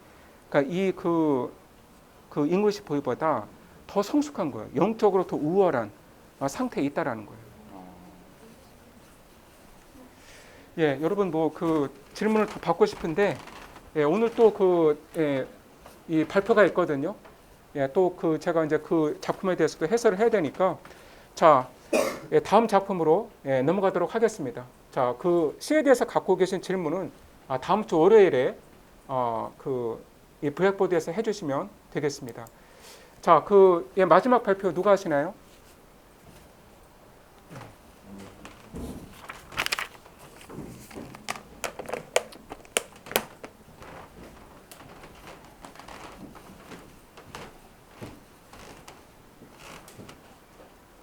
그러니까 그 잉글리시 보이보다 더 성숙한 거예요. 영적으로 더 우월한 상태에 있다라는 거예요. 예, 여러분 뭐 그 질문을 더 받고 싶은데 오늘 또 이 발표가 있거든요. 예, 또 제가 이제 그 작품에 대해서도 해설을 해야 되니까 자, 다음 작품으로 넘어가도록 하겠습니다. 자, 그 시에 대해서 갖고 계신 질문은 다음 주 월요일에 이 블랙보드에서 해주시면 되겠습니다. 자, 마지막 발표 누가 하시나요?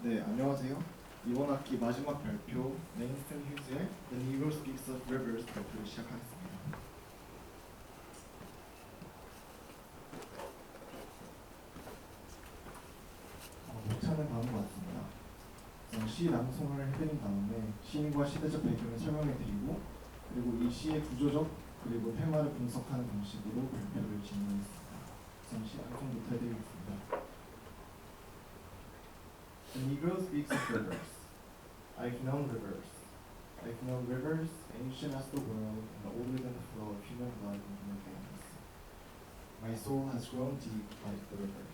네, 안녕하세요. 이번 학기 마지막 발표 레인스턴 휴즈의 The Negro Speaks of Rivers 발표를 시작하겠습니다. 목차는 다음과 같습니다. 시 낭송을 해드린 다음에 시인과 시대적 배경을 설명해드리고 그리고 이 시의 구조적 그리고 테마를 분석하는 방식으로 발표를 진행했습니다. 우선 시 낭송부터 해드리겠습니다. The Negro speaks of rivers. I've known rivers. I've known rivers, ancient as the world and older than the flow of human blood in human veins. My soul has grown deep like the rivers.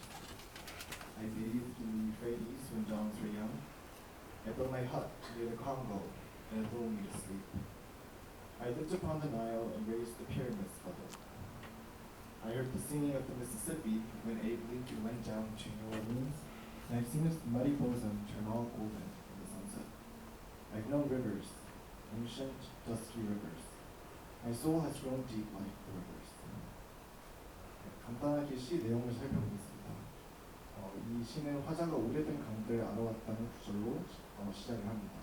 I bathed in the Euphrates when dawns were young. I built my hut near the Congo and it lulled me to sleep. I looked upon the Nile and raised the pyramids of it. I heard the singing of the Mississippi when Abe Lincoln went down to New Orleans, and I've seen its muddy bosom turn all golden in the sunset. I've known rivers, ancient, dusky rivers. My soul has grown deep like the rivers. 간단하게 시 내용을 살펴보겠습니다. 이 시는 화자가 오래된 강들을 알아왔다는 구절로 시작을 합니다.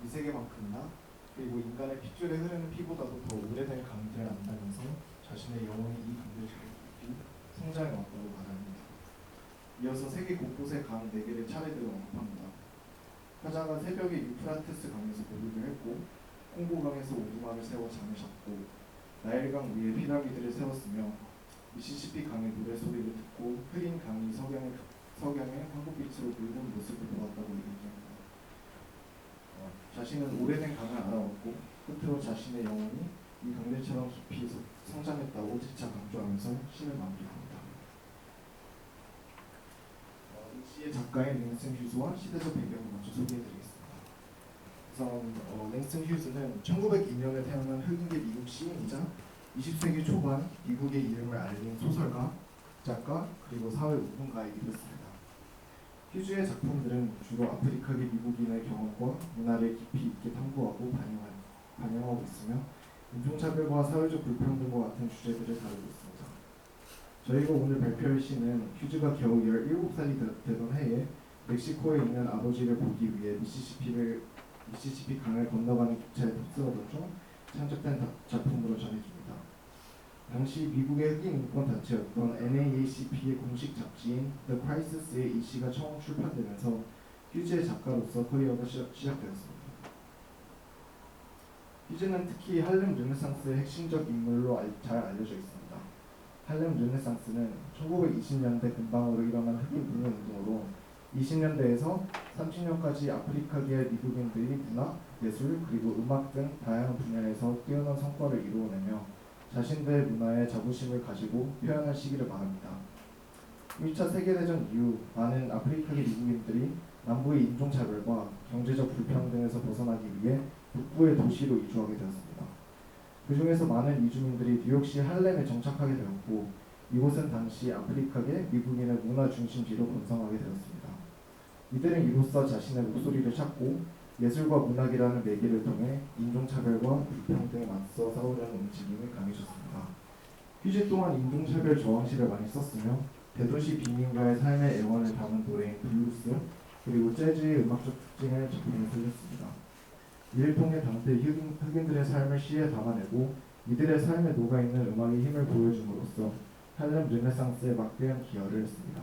이 세계만큼이나 그리고 인간의 핏줄에 흐르는 피보다도 더 오래된 강들을 안다면서 자신의 영혼이 이 강들처럼 깊이 성장해 왔다고 말합니다. 이어서 세계 곳곳의 강 4개를 차례대로 언급합니다. 화자가 새벽에 유프라테스 강에서 목욕을 했고 콩고강에서 오두막을 세워 잠을 잤고 나일강 위에 피라미드를 세웠으며 미시시피 강의 노래 소리를 듣고 흐린 강이 석양의 황금빛으로 붉은 모습을 보았다고 얘기합니다. 자신은 오래된 강을 알아왔고 끝으로 자신의 영혼이 이 강들처럼 깊이 성장했다고 재차 강조하면서 시를 마무리합니다. 이 시의 작가인 랭슨 휴즈와 시대적 배경을 먼저 소개해드리겠습니다. 우선 랭슨 휴즈는 1902년에 태어난 흑인계 미국 시인이자 20세기 초반 미국의 이름을 알린 소설가, 작가, 그리고 사회운동가이기도 했습니다. 휴즈의 작품들은 주로 아프리카계 미국인의 경험과 문화를 깊이 있게 탐구하고 반영하고 있으며 인종차별과 사회적 불평등과 같은 주제들을 다루고 있습니다. 저희가 오늘 발표할 시는 휴즈가 겨우 17살이 되던 해에 멕시코에 있는 아버지를 보기 위해 미시시피 강을 건너가는 기차에 탑승하던 중 창작된 작품으로 전해집니다. 당시 미국의 흑인 인권 단체였던 NAACP의 공식 잡지인 The Crisis에 이 시가 처음 출판되면서 휴즈의 작가로서 커리어가 시작되었습니다. 휴즈는 특히 할렘 르네상스의 핵심적 인물로 잘 알려져 있습니다. 할렘 르네상스는 1920년대 근방으로 일어난 흑인 분노운동으로 20년대에서 30년까지 아프리카계 미국인들이 문화, 예술, 그리고 음악 등 다양한 분야에서 뛰어난 성과를 이루어내며 자신들의 문화에 자부심을 가지고 표현한 시기를 말합니다. 1차 세계대전 이후 많은 아프리카계 미국인들이 남부의 인종차별과 경제적 불평등에서 벗어나기 위해 북부의 도시로 이주하게 되었습니다. 그 중에서 많은 이주민들이 뉴욕시 할렘에 정착하게 되었고 이곳은 당시 아프리카계 미국인의 문화 중심지로 번성하게 되었습니다. 이들은 이로써 자신의 목소리를 찾고 예술과 문학이라는 매개를 통해 인종차별과 불평등에 맞서 싸우려는 움직임이 강해졌습니다. 휴즈 또한 인종차별 저항시를 많이 썼으며 대도시 빈민가의 삶의 애환을 담은 노래인 블루스 그리고 재즈의 음악적 특징을 작품에 살렸습니다. 이를 통해 당대 흑인들의 삶을 시에 담아내고 이들의 삶에 녹아있는 음악의 힘을 보여줌으로써 할렘 르네상스에 막대한 기여를 했습니다.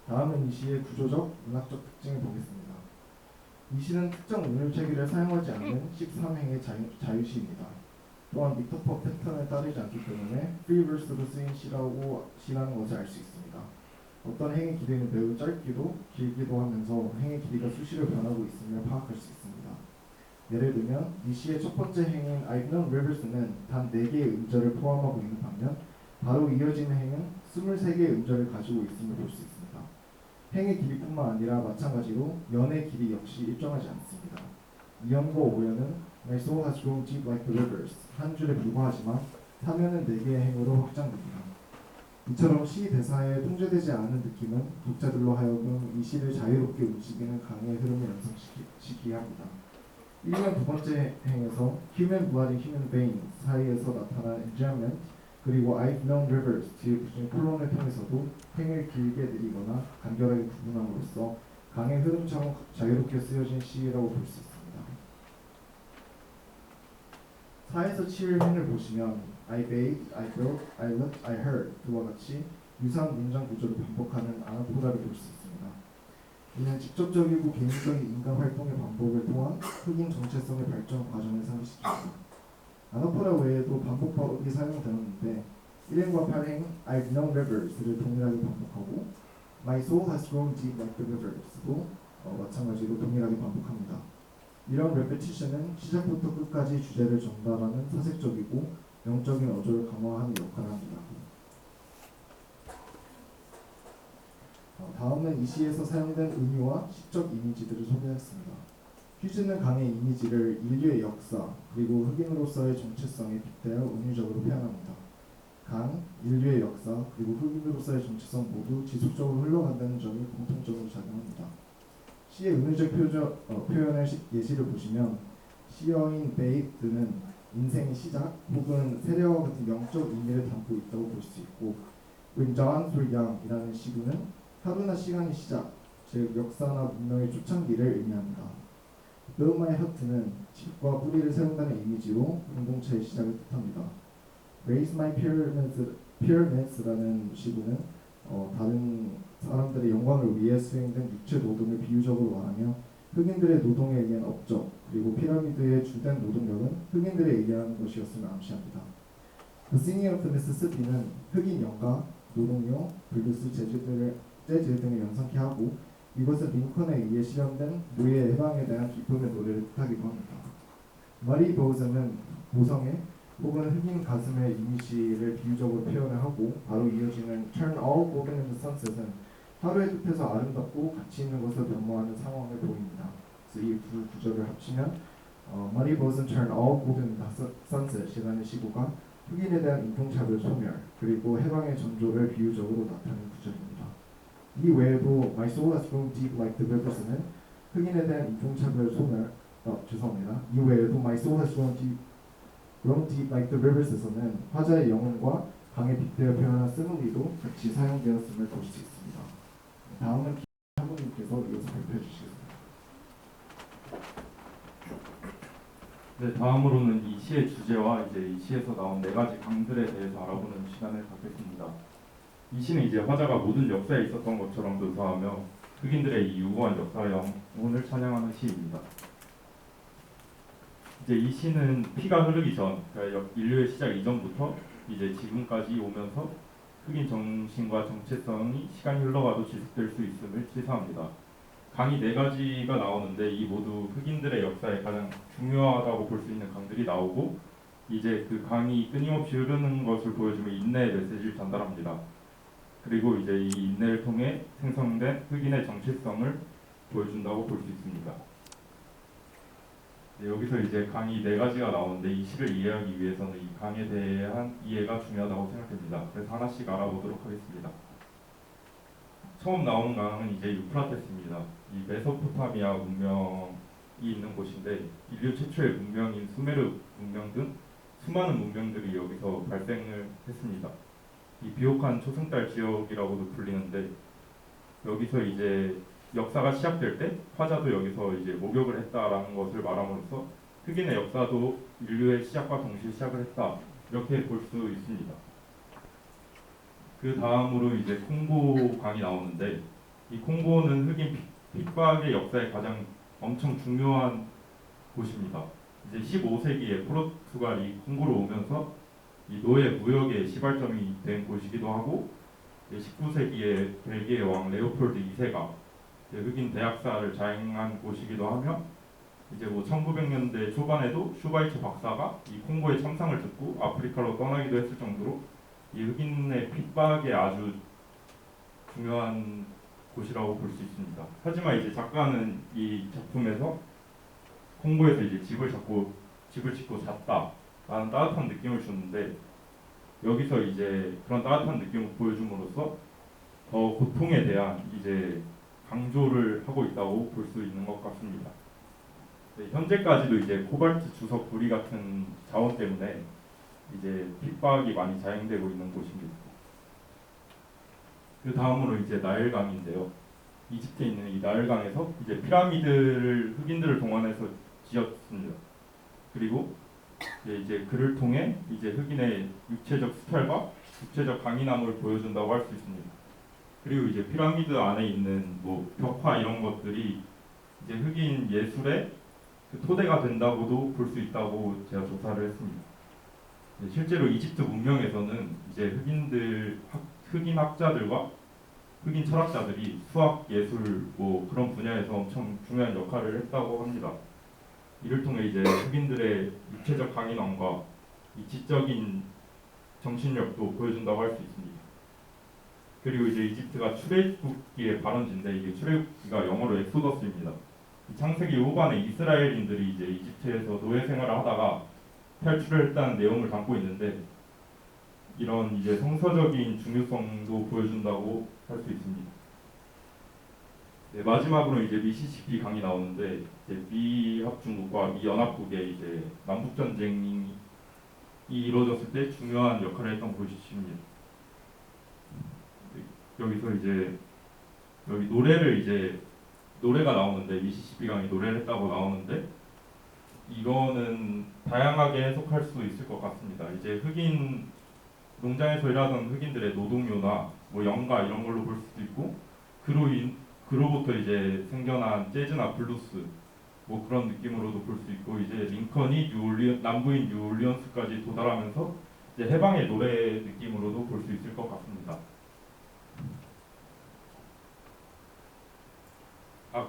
다음은 이 시의 구조적, 문학적 특징을 보겠습니다. 이 시는 특정 운율체계를 사용하지 않는 13행의 자유시입니다. 또한 미터법 패턴을 따르지 않기 때문에 프리버스로 쓰인 시라는 것을 알 수 있습니다. 어떤 행의 길이는 매우 짧기도 길기도 하면서 행의 길이가 수시로 변하고 있음을 파악할 수 있습니다. 예를 들면 이 시의 첫 번째 행인 I've known rivers는 단 4개의 음절을 포함하고 있는 반면 바로 이어지는 행은 23개의 음절을 가지고 있음을 볼 수 있습니다. 행의 길이뿐만 아니라 마찬가지로 연의 길이 역시 일정하지 않습니다. 2연과 5연은 My soul has grown deep like the rivers 한 줄에 불과하지만 3연은 4개의 행으로 확장됩니다. 이처럼 시 대사에 통제되지 않은 느낌은 독자들로 하여금 이 시를 자유롭게 움직이는 강의 흐름을 연상시키게 합니다. 1면 두 번째 행에서 Human blood and human veins 사이에서 나타난 enjambment 그리고 I've known rivers 뒤에 붙인 콜론을 통해서도 행을 길게 내리거나 간결하게 구분함으로써 강의 흐름처럼 자유롭게 쓰여진 시라고 볼 수 있습니다. 4에서 7 행을 보시면 I bathed, I built, I looked, I heard 그와 같이 유사한 문장 구조를 반복하는 아나포라를 볼 수 있습니다. 이는 직접적이고 개인적인 인간 활동의 반복을 통한 흑인 정체성의 발전 과정을 상기시킵니다. 아나포라 외에도 반복법이 사용되었는데 1행과 8행 I've known rivers를 동일하게 반복하고 My soul has grown deep like the rivers도 마찬가지로 동일하게 반복합니다. 이런 레페티션은 시작부터 끝까지 주제를 전달하는 사색적이고 영적인 어조를 강화하는 역할을 합니다. 다음은 이 시에서 사용된 은유와 시적 이미지들을 소개했습니다. 퀴즈는 강의 이미지를 인류의 역사 그리고 흑인으로서의 정체성에 빗대어 은유적으로 표현합니다. 강, 인류의 역사 그리고 흑인으로서의 정체성 모두 지속적으로 흘러간다는 점이 공통적으로 작용합니다. 시의 은유적 표현의 예시를 보시면 시어인 베이드는 인생의 시작 혹은 세례와 같은 영적 의미를 담고 있다고 볼 수 있고 When Dawn for Young이라는 시구는 하루나 시간의 시작, 즉 역사나 문명의 초창기를 의미합니다. Build My Hut는 집과 뿌리를 세운다는 이미지로 공동체의 시작을 뜻합니다. Raise My Pyramids라는 시구는 다른 사람들의 영광을 위해 수행된 육체 노동을 비유적으로 말하며 흑인들의 노동에 의한 업적 그리고 피라미드의 주된 노동력은 흑인들에 의한 것이었음을 암시합니다. The Singing of the Mississippi는 흑인 연가, 노동요, 블루스, 재즈 등을 연상케 하고 이것은 링컨에 의해 실현된 노예 해방에 대한 기쁨의 노래를 뜻하기도 합니다. Muddy Bows는 모성애 혹은 흑인 가슴의 이미지를 비유적으로 표현을 하고 바로 이어지는 Turn all golden into sunset은 하루의 끝에서 아름답고 가치 있는 것을 변모하는 상황을 보입니다. 그래서 이 두 구절을 합치면 Muddy Bows는 Turn all golden into sunset이라는 시구가 흑인에 대한 인종차별 소멸 그리고 해방의 전조를 비유적으로 나타내는 구절입니다. 이 외에도 My soul has grown deep like the rivers는 흑인에 대한 인종차별 소멸 죄송합니다. 이 외에도 My soul has grown deep like the rivers에서는 화자의 영혼과 강에 빗대어 표현한 스물리도 같이 사용되었음을 볼 수 있습니다. 다음은 사부님께서 이어서 발표해 주시겠습니다. 네, 다음으로는 이 시의 주제와 이제 이 시에서 나온 네 가지 강들에 대해서 알아보는 시간을 갖겠습니다. 이 시는 이제 화자가 모든 역사에 있었던 것처럼 묘사하며 흑인들의 이 유구한 역사의 영혼을 찬양하는 시입니다. 이제 이 시는 피가 흐르기 전, 그러니까 인류의 시작 이전부터 이제 지금까지 오면서 흑인 정신과 정체성이 시간이 흘러가도 지속될 수 있음을 시사합니다. 강이 네 가지가 나오는데 이 모두 흑인들의 역사에 가장 중요하다고 볼 수 있는 강들이 나오고 이제 그 강이 끊임없이 흐르는 것을 보여주며 인내의 메시지를 전달합니다. 그리고 이제 이 인내를 통해 생성된 흑인의 정체성을 보여준다고 볼 수 있습니다. 네, 여기서 이제 강이 네 가지가 나오는데 이 시를 이해하기 위해서는 이 강에 대한 이해가 중요하다고 생각됩니다. 그래서 하나씩 알아보도록 하겠습니다. 처음 나오는 강은 이제 유프라테스입니다. 이 메소포타미아 문명이 있는 곳인데 인류 최초의 문명인 수메르 문명 등 수많은 문명들이 여기서 발생을 했습니다. 이 비옥한 초승달 지역이라고도 불리는데 여기서 이제 역사가 시작될 때 화자도 여기서 이제 목욕을 했다라는 것을 말함으로써 흑인의 역사도 인류의 시작과 동시에 시작을 했다 이렇게 볼 수 있습니다. 그 다음으로 이제 콩고 강이 나오는데 이 콩고는 흑인 핍박의 역사에 가장 엄청 중요한 곳입니다. 이제 15세기에 포르투갈이 콩고로 오면서 이 노예 무역의 시발점이 된 곳이기도 하고 19세기에 벨기에 왕 레오폴드 2세가 흑인 대학살을 자행한 곳이기도 하며 이제 뭐 1900년대 초반에도 슈바이처 박사가 이 콩고의 참상을 듣고 아프리카로 떠나기도 했을 정도로 이 흑인의 핍박에 아주 중요한 곳이라고 볼 수 있습니다. 하지만 이제 작가는 이 작품에서 콩고에서 이제 집을 짓고 잤다라는 따뜻한 느낌을 주는데 여기서 이제 그런 따뜻한 느낌을 보여줌으로써 더 고통에 대한 이제 강조를 하고 있다고 볼 수 있는 것 같습니다. 네, 현재까지도 이제 코발트 주석 구리 같은 자원 때문에 이제 핍박이 많이 자행되고 있는 곳입니다. 그 다음으로 이제 나일강인데요. 이집트에 있는 이 나일강에서 이제 피라미드를 흑인들을 동원해서 지었습니다. 그리고 이제 그를 통해 이제 흑인의 육체적 스타일과 육체적 강인함을 보여준다고 할 수 있습니다. 그리고 이제 피라미드 안에 있는 뭐 벽화 이런 것들이 이제 흑인 예술의 그 토대가 된다고도 볼 수 있다고 제가 조사를 했습니다. 실제로 이집트 문명에서는 이제 흑인 학자들과 흑인 철학자들이 수학, 예술 뭐 그런 분야에서 엄청 중요한 역할을 했다고 합니다. 이를 통해 이제 흑인들의 육체적 강인함과 이 지적인 정신력도 보여준다고 할 수 있습니다. 그리고 이제 이집트가 출애굽기의 발원지인데 이게 출애굽기가 영어로 엑소더스입니다. 이 창세기 후반에 이스라엘인들이 이제 이집트에서 노예 생활을 하다가 탈출을 했다는 내용을 담고 있는데 이런 이제 성서적인 중요성도 보여준다고 할 수 있습니다. 네, 마지막으로 이제 미시시피 강이 나오는데 이제 미합중국과 미연합국의 이제 남북 전쟁이 이루어졌을 때 중요한 역할을 했던 곳이십니다. 여기서 이제 여기 노래가 나오는데 미시시피 강이 노래를 했다고 나오는데 이거는 다양하게 해석할 수 있을 것 같습니다. 이제 흑인 농장에서 일하던 흑인들의 노동요나 뭐 연가 이런 걸로 볼 수도 있고 그로부터 이제 생겨난 재즈나 블루스 뭐 그런 느낌으로도 볼 수 있고 이제 링컨이 남부인 뉴올리언스까지 도달하면서 이제 해방의 노래 느낌으로도 볼 수 있을 것 같습니다.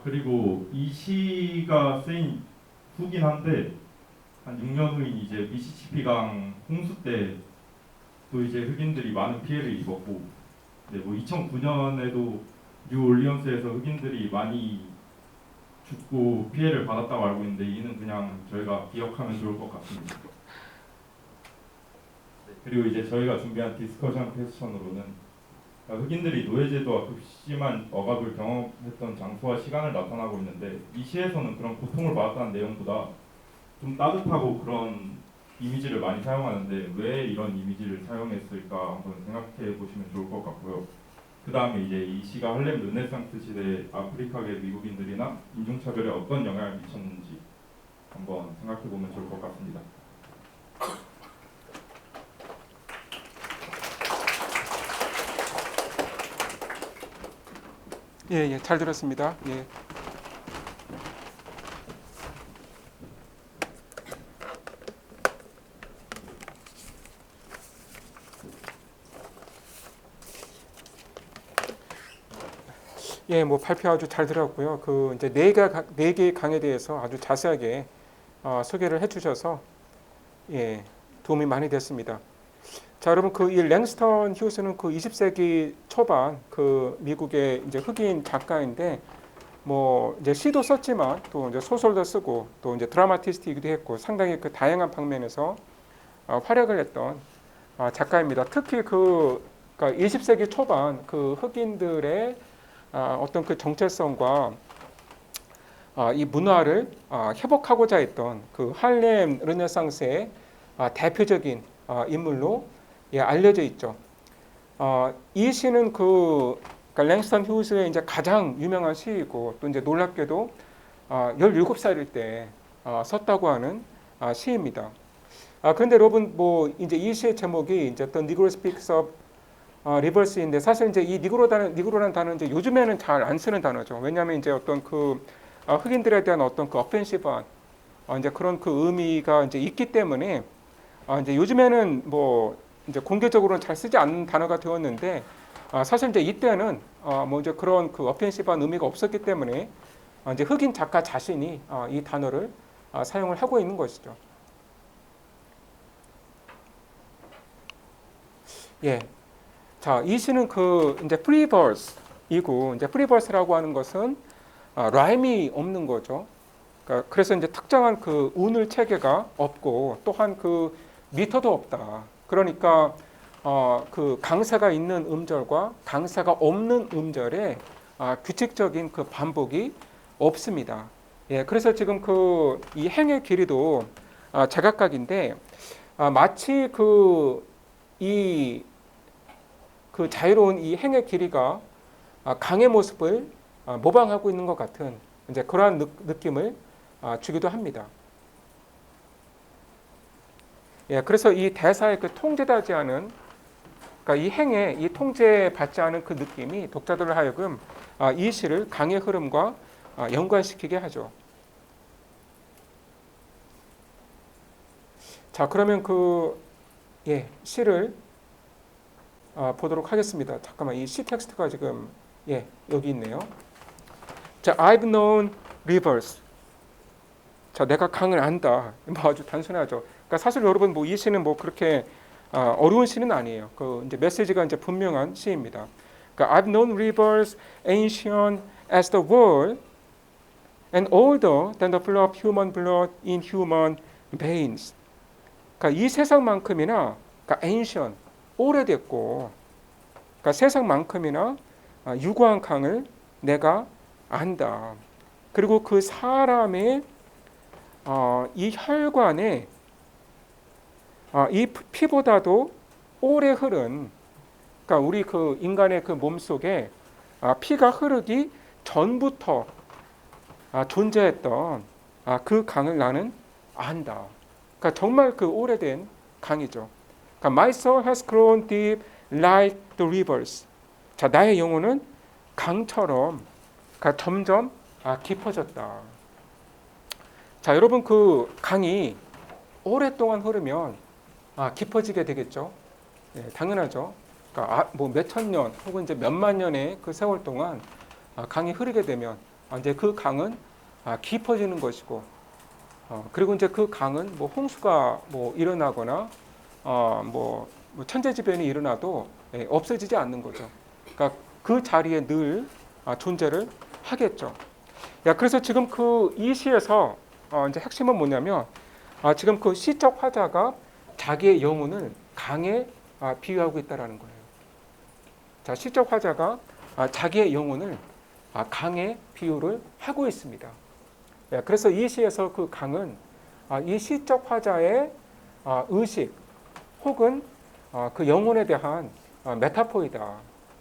그리고 이 시가 쓰인 후긴 한데 한 6년 후인 이제 미시시피강 홍수 때 또 이제 흑인들이 많은 피해를 입었고, 네, 뭐 2009년에도 뉴올리언스에서 흑인들이 많이 죽고 피해를 받았다고 알고 있는데 이는 그냥 저희가 기억하면 좋을 것 같습니다. 네, 그리고 이제 저희가 준비한 디스커션 퀘스천으로는 흑인들이 노예제도와 극심한 억압을 경험했던 장소와 시간을 나타나고 있는데 이 시에서는 그런 고통을 받았다는 내용보다 좀 따뜻하고 그런 이미지를 많이 사용하는데 왜 이런 이미지를 사용했을까 한번 생각해 보시면 좋을 것 같고요. 그 다음에 이제 이 시가 할렘 르네상스 시대에 아프리카계 미국인들이나 인종차별에 어떤 영향을 미쳤는지 한번 생각해 보면 좋을 것 같습니다. 예, 잘 들었습니다. 예. 예, 뭐 발표 아주 잘 들었고요. 그 이제 네 개의 강에 대해서 아주 자세하게 소개를 해주셔서 예, 도움이 많이 됐습니다. 자, 여러분 그 이 랭스턴 휴스는 그 20세기 초반 그 미국의 이제 흑인 작가인데 뭐 이제 시도 썼지만 또 이제 소설도 쓰고 또 이제 드라마티스트이기도 했고 상당히 그 다양한 방면에서 활약을 했던 작가입니다. 특히 그러니까 20세기 초반 그 흑인들의 어떤 그 정체성과 이 문화를 회복하고자 했던 그 할렘 르네상스의 대표적인 인물로 예, 알려져 있죠. 이 시는 그러니까 랭스턴 휴스의 이제 가장 유명한 시이고 또 이제 놀랍게도 17살일 때 썼다고 하는 시입니다. 그런데 여러분 뭐 이제 이 시의 제목이 이제 The Negro Speaks of Reverse인데 사실 이제 이 니그로라는 단어는 이제 요즘에는 잘 안 쓰는 단어죠. 왜냐하면 이제 어떤 그 흑인들에 대한 어떤 그 어펜시브한 이제 그런 그 의미가 이제 있기 때문에 이제 요즘에는 뭐 이제 공개적으로는 잘 쓰지 않는 단어가 되었는데 사실 이제 이때는 뭐 이제 그런 그 어펜시브한 의미가 없었기 때문에 이제 흑인 작가 자신이 이 단어를 사용을 하고 있는 것이죠. 예. 자, 이 시는 그 이제 프리버스이고 이제 프리버스라고 하는 것은 라임이 없는 거죠. 그러니까 그래서 이제 특정한 그 운을 체계가 없고 또한 그 미터도 없다. 그러니까 그 강세가 있는 음절과 강세가 없는 음절에 규칙적인 그 반복이 없습니다. 예, 그래서 지금 그 이 행의 길이도 제각각인데 마치 그 자유로운 이 행의 길이가 강의 모습을 모방하고 있는 것 같은 이제 그러한 느낌을 주기도 합니다. 예, 그래서 이 대사의 그 통제되지 않은, 그러니까 이 행에 이 통제받지 않은 그 느낌이 독자들을 하여금 이 시를 강의 흐름과 연관시키게 하죠. 자, 그러면 시를 보도록 하겠습니다. 잠깐만, 이 시 텍스트가 지금 여기 있네요. 자, I've known rivers. 자, 내가 강을 안다. 뭐 아주 단순하죠. 그러니까 사실 여러분 뭐 이 시는 뭐 그렇게 어려운 시는 아니에요. 그 이제 메시지가 이제 분명한 시입니다. 그러니까 I've known rivers ancient as the world and older than the flow of human blood in human veins. 그러니까 이 세상만큼이나 그러니까 ancient 오래됐고 그러니까 세상만큼이나 유구한 강을 내가 안다. 그리고 그 사람의 이 혈관에 이 피보다도 오래 흐른 그러니까 우리 그 인간의 그 몸 속에 피가 흐르기 전부터 존재했던 그 강을 나는 안다. 그러니까 정말 그 오래된 강이죠. 그러니까 My soul has grown deep like the rivers. 자, 나의 영혼은 강처럼 그러니까 점점 깊어졌다. 자, 여러분 그 강이 오랫동안 흐르면 깊어지게 되겠죠. 예, 당연하죠. 그러니까 뭐 몇천 년 혹은 이제 몇만 년의 그 세월 동안 강이 흐르게 되면 이제 그 강은 깊어지는 것이고, 그리고 이제 그 강은 뭐 홍수가 뭐 일어나거나 뭐 천재지변이 일어나도 없어지지 않는 거죠. 그러니까 그 자리에 늘 존재를 하겠죠. 야, 그래서 지금 그 이 시에서 이제 핵심은 뭐냐면 지금 그 시적 화자가 자기의 영혼을 강에 비유하고 있다라는 거예요. 자, 시적 화자가 자기의 영혼을 강에 비유를 하고 있습니다. 예, 그래서 이 시에서 그 강은 이 시적 화자의 의식 혹은 그 영혼에 대한 메타포이다,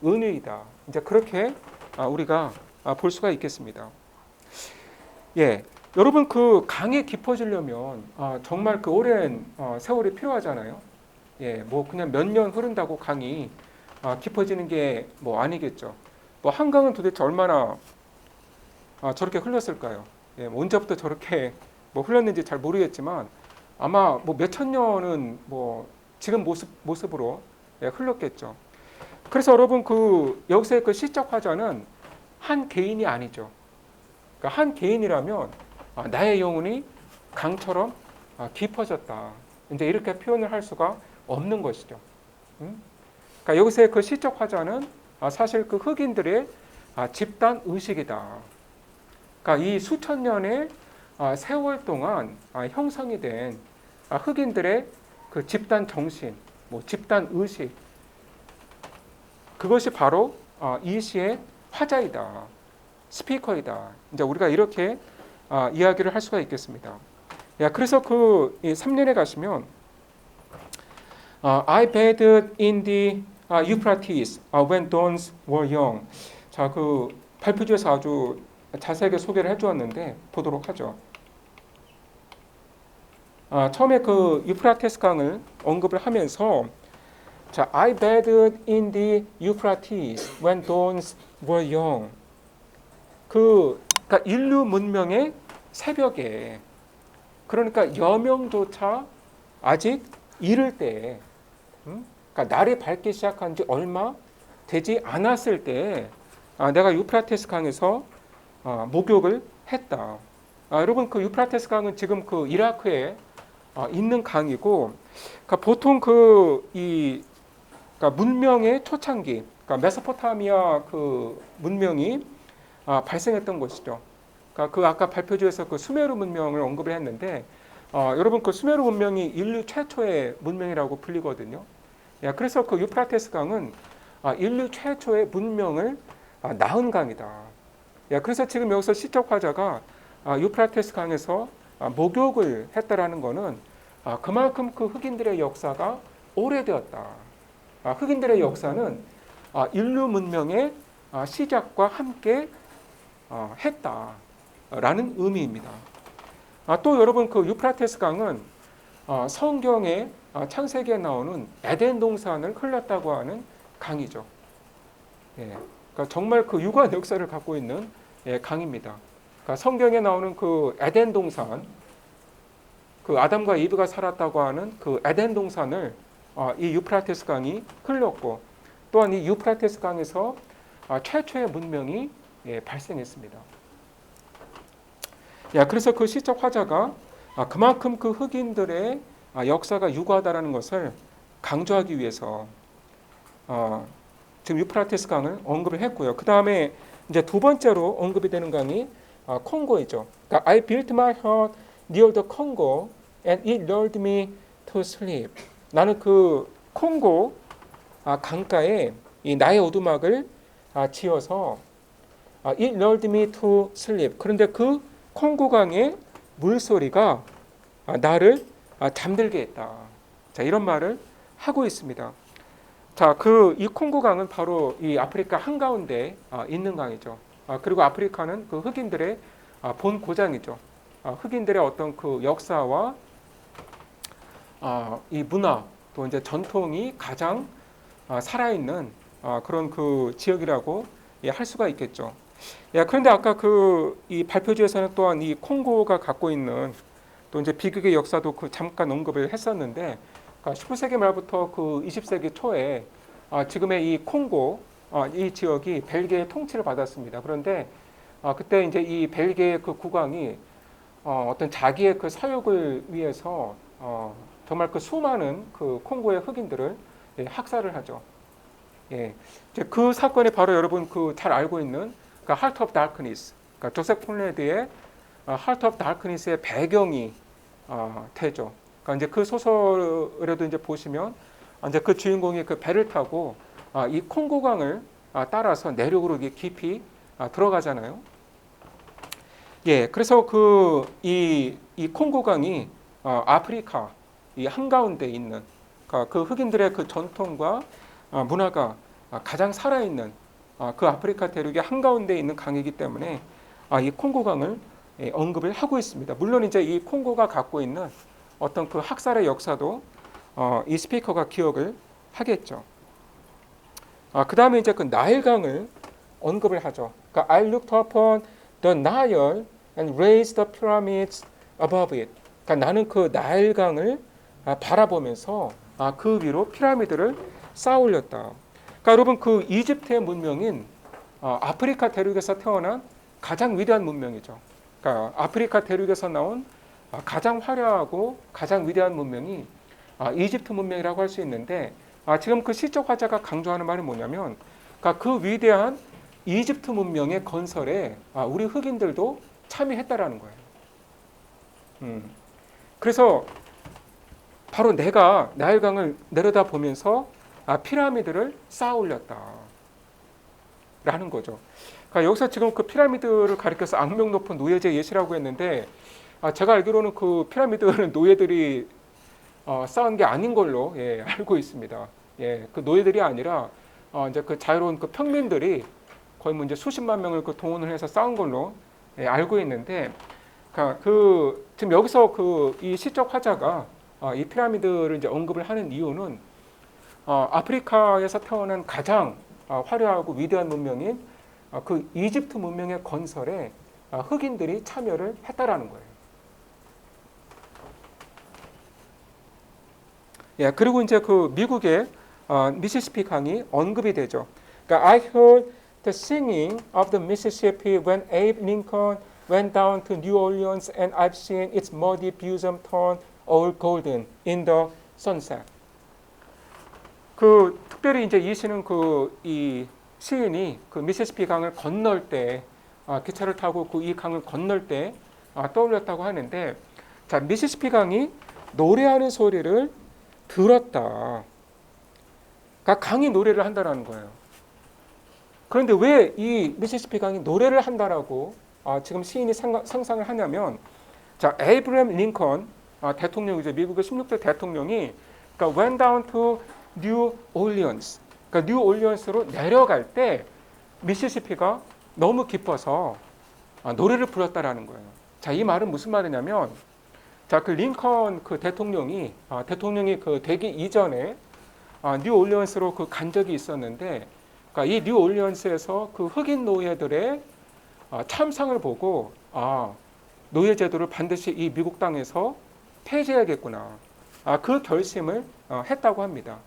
은유이다. 이제 그렇게 우리가 볼 수가 있겠습니다. 예, 여러분 그 강에 깊어지려면 정말 그 오랜 세월이 필요하잖아요. 예, 뭐 그냥 몇 년 흐른다고 강이 깊어지는 게 뭐 아니겠죠. 뭐 한강은 도대체 얼마나 저렇게 흘렀을까요? 예, 뭐 언제부터 저렇게 뭐 흘렀는지 잘 모르겠지만 아마 뭐 몇천 년은 뭐 지금 모습으로 흘렀겠죠. 그래서 여러분 그 여기서의 그 시적 화자는 한 개인이 아니죠. 그러니까 한 개인이라면 나의 영혼이 강처럼 깊어졌다. 이제 이렇게 표현을 할 수가 없는 것이죠. 그러니까 여기서의 그 시적 화자는 사실 그 흑인들의 집단 의식이다. 그러니까 이 수천 년의 세월 동안 형성이 된 흑인들의 그 집단 정신, 뭐 집단 의식, 그것이 바로 이 시의 화자이다, 스피커이다. 이제 우리가 이렇게 이야기를 할 수가 있겠습니다. 야, 그래서 그 3년에 가시면 I bathed in the Euphrates when dawns were young. 자, 그 발표지에서 아주 자세하게 소개를 해주었는데 보도록 하죠. 처음에 그 유프라테스 강을 언급을 하면서 자, I bathed in the Euphrates when dawns were young. 그러니까 인류 문명의 새벽에, 그러니까 여명조차 아직 이를 때, 그러니까 날이 밝기 시작한 지 얼마 되지 않았을 때 내가 유프라테스 강에서 목욕을 했다. 여러분 그 유프라테스 강은 지금 그 이라크에 있는 강이고, 그러니까 보통 그러니까 문명의 초창기, 그러니까 메소포타미아 그 문명이 발생했던 것이죠. 그러니까 그 아까 발표지에서 그 수메르 문명을 언급을 했는데, 여러분 그 수메르 문명이 인류 최초의 문명이라고 불리거든요. 그래서 그 유프라테스 강은 인류 최초의 문명을 낳은 강이다. 그래서 지금 여기서 시적 화자가 유프라테스 강에서 목욕을 했다라는 것은 그만큼 그 흑인들의 역사가 오래되었다. 흑인들의 역사는 인류 문명의 시작과 함께 했다라는 의미입니다. 또 여러분 그 유프라테스 강은 성경의 창세기에 나오는 에덴 동산을 흘렀다고 하는 강이죠. 그러니까 정말 그 유구한 역사를 갖고 있는 강입니다. 그러니까 성경에 나오는 그 에덴 동산, 그 아담과 이브가 살았다고 하는 그 에덴 동산을 이 유프라테스 강이 흘렀고, 또한 이 유프라테스 강에서 최초의 문명이 발생했습니다. 그래서 그 시적 화자가 그만큼 그 흑인들의 역사가 유구하다라는 것을 강조하기 위해서 지금 유프라테스 강을 언급을 했고요. 그 다음에 이제 두 번째로 언급이 되는 강이 콩고이죠. 그러니까 I built my hut near the Congo and it lured me to sleep. 나는 그 콩고 강가에 이 나의 오두막을 지어서 it lured me to sleep. 그런데 그 콩고 강의 물소리가 나를 잠들게 했다. 자, 이런 말을 하고 있습니다. 자, 이 콩고 강은 바로 이 아프리카 한가운데 있는 강이죠. 그리고 아프리카는 그 흑인들의 본 고장이죠. 흑인들의 어떤 그 역사와 이 문화 또 이제 전통이 가장 살아있는 그런 그 지역이라고 할 수가 있겠죠. 그런데 아까 이 발표지에서는 또한 이 콩고가 갖고 있는 또 이제 비극의 역사도 잠깐 언급을 했었는데, 19세기 말부터 그 20세기 초에 지금의 이 콩고 이 지역이 벨기에의 통치를 받았습니다. 그런데 그때 이제 이 벨기에의 그 국왕이 어떤 자기의 그 사육을 위해서 정말 그 수많은 그 콩고의 흑인들을 학살을 하죠. 이제 그 사건이 바로 여러분 잘 알고 있는 Heart of Darkness, 그러니까 조셉 콘레드의 Heart of Darkness의 배경이 되죠. 그러니까 이제 그 소설에도 이제 보시면 이제 그 주인공이 그 배를 타고 이 콩고강을 따라서 내륙으로 깊이 들어가잖아요. 그래서 이 콩고강이 아프리카 이 한가운데 있는 그 흑인들의 그 전통과 문화가 가장 살아있는 그 아프리카 대륙의 한가운데 있는 강이기 때문에 이 콩고강을 언급을 하고 있습니다. 물론 이제 이 콩고가 갖고 있는 어떤 그 학살의 역사도 이 스피커가 기억을 하겠죠. 그 다음에 이제 그 나일강을 언급을 하죠. 그러니까 I looked upon the Nile and raised the pyramids above it. 그러니까 나는 그 나일강을 바라보면서 그 위로 피라미드를 쌓아 올렸다. 그러니까 여러분 그 이집트의 문명인 아프리카 대륙에서 태어난 가장 위대한 문명이죠. 그러니까 아프리카 대륙에서 나온 가장 화려하고 가장 위대한 문명이 이집트 문명이라고 할 수 있는데, 지금 그 시적 화자가 강조하는 말이 뭐냐면 그러니까 그 위대한 이집트 문명의 건설에 우리 흑인들도 참여했다라는 거예요. 그래서 바로 내가 나일강을 내려다 보면서 피라미드를 쌓아 올렸다 라는 거죠. 그러니까 여기서 지금 그 피라미드를 가리켜서 악명 높은 노예제 예시라고 했는데, 제가 알기로는 그 피라미드는 노예들이 쌓은 게 아닌 걸로 알고 있습니다. 그 노예들이 아니라 이제 그 자유로운 그 평민들이 거의 뭐 이제 수십만 명을 그 동원을 해서 쌓은 걸로 알고 있는데, 그러니까 지금 여기서 이 시적 화자가 이 피라미드를 이제 언급을 하는 이유는 아프리카에서 태어난 가장 화려하고 위대한 문명인 그 이집트 문명의 건설에 흑인들이 참여를 했다라는 거예요. 그리고 이제 그 미국의 미시시피 강이 언급이 되죠. 그러니까 I heard the singing of the Mississippi when Abe Lincoln went down to New Orleans, and I've seen its muddy bosom turn all golden in the sunset. 특별히 이제 이 시는 이 시인이 그 미시시피 강을 건널 때 기차를 타고 이 강을 건널 때 떠올렸다고 하는데, 자, 미시시피 강이 노래하는 소리를 들었다. 그러니까 강이 노래를 한다라는 거예요. 그런데 왜 이 미시시피 강이 노래를 한다라고 지금 시인이 상상을 하냐면, 자, 에이브라임 링컨 대통령이죠. 미국의 16대 대통령이 그러니까 went down to New Orleans. 그러니까 뉴 올리언스로 내려갈 때 미시시피가 너무 기뻐서 노래를 불렀다라는 거예요. 자, 이 말은 무슨 말이냐면, 자, 그 링컨 그 대통령이 되기 이전에 뉴 올리언스로 간 적이 있었는데, 그러니까 이 뉴 올리언스에서 그 흑인 노예들의 참상을 보고 노예 제도를 반드시 이 미국 땅에서 폐지해야겠구나. 그 결심을 했다고 합니다.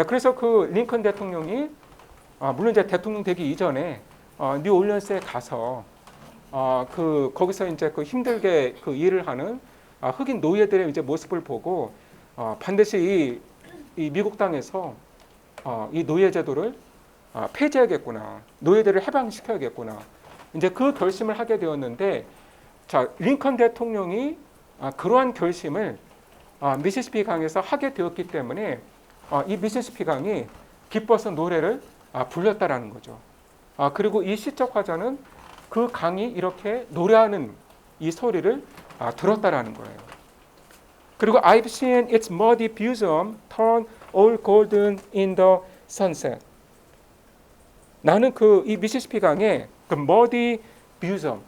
그래서 그 링컨 대통령이 물론 이제 대통령 되기 이전에 뉴 올리언스에 가서 거기서 이제 힘들게 일을 하는 흑인 노예들의 이제 모습을 보고 반드시 이 미국 땅에서 이 노예 제도를 폐지하겠구나, 노예들을 해방시켜야겠구나. 이제 그 결심을 하게 되었는데, 자, 링컨 대통령이 그러한 결심을 미시시피 강에서 하게 되었기 때문에 이 미시시피 강이 기뻐서 노래를 불렀다라는 거죠. 그리고 이 시적 화자는 그 강이 이렇게 노래하는 이 소리를 들었다라는 거예요. 그리고 I've seen its muddy bosom turn all golden in the sunset. 나는 이 미시시피 강의 그 muddy bosom,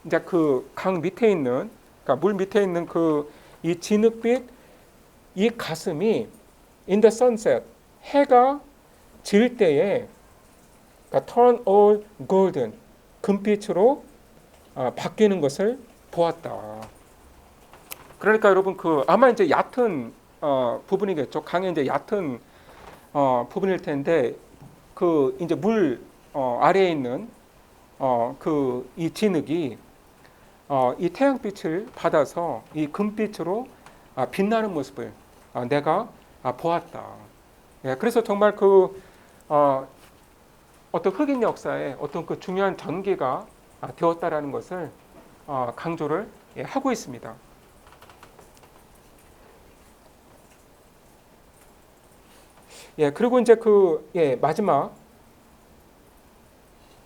이제 그 강 밑에 있는, 그러니까 물 밑에 있는 이 진흙빛 이 가슴이 in the sunset, 해가 질 때에, 그러니까 turn all golden, 금빛으로 바뀌는 것을 보았다. 그러니까 여러분 아마 이제 얕은 부분이겠죠. 강의 이제 얕은 부분일 텐데 이제 물 아래에 있는 이 진흙이 이 태양빛을 받아서 이 금빛으로 빛나는 모습을 내가 보았다. 예, 그래서 정말 어떤 흑인 역사에 어떤 중요한 전기가 되었다라는 것을 강조를 하고 있습니다. 예, 그리고 이제 마지막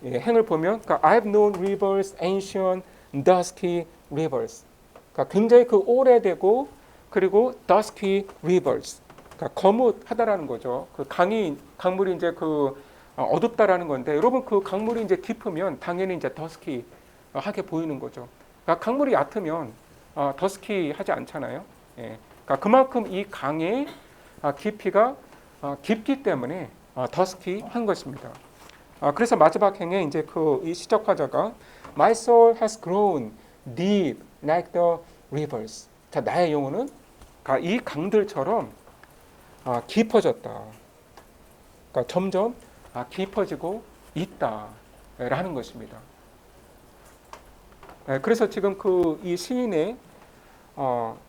행을 보면, 그러니까 I've known rivers, ancient, dusky rivers. 그러니까 굉장히 오래되고 그리고 dusky rivers. 그러니까 거뭇하다라는 거죠. 강물이 이제 어둡다라는 건데, 여러분 강물이 이제 깊으면 당연히 이제 dusky 하게 보이는 거죠. 그러니까 강물이 얕으면 dusky 하지 않잖아요. 예. 그러니까 그만큼 이 강의 깊이가 깊기 때문에 dusky 한 것입니다. 그래서 마지막 행에 이제 이 시적 화자가 My soul has grown deep like the rivers. 자, 나의 영혼은 이 강들처럼 깊어졌다. 그러니까 점점 깊어지고 있다라는 것입니다. 그래서 지금 이 시인의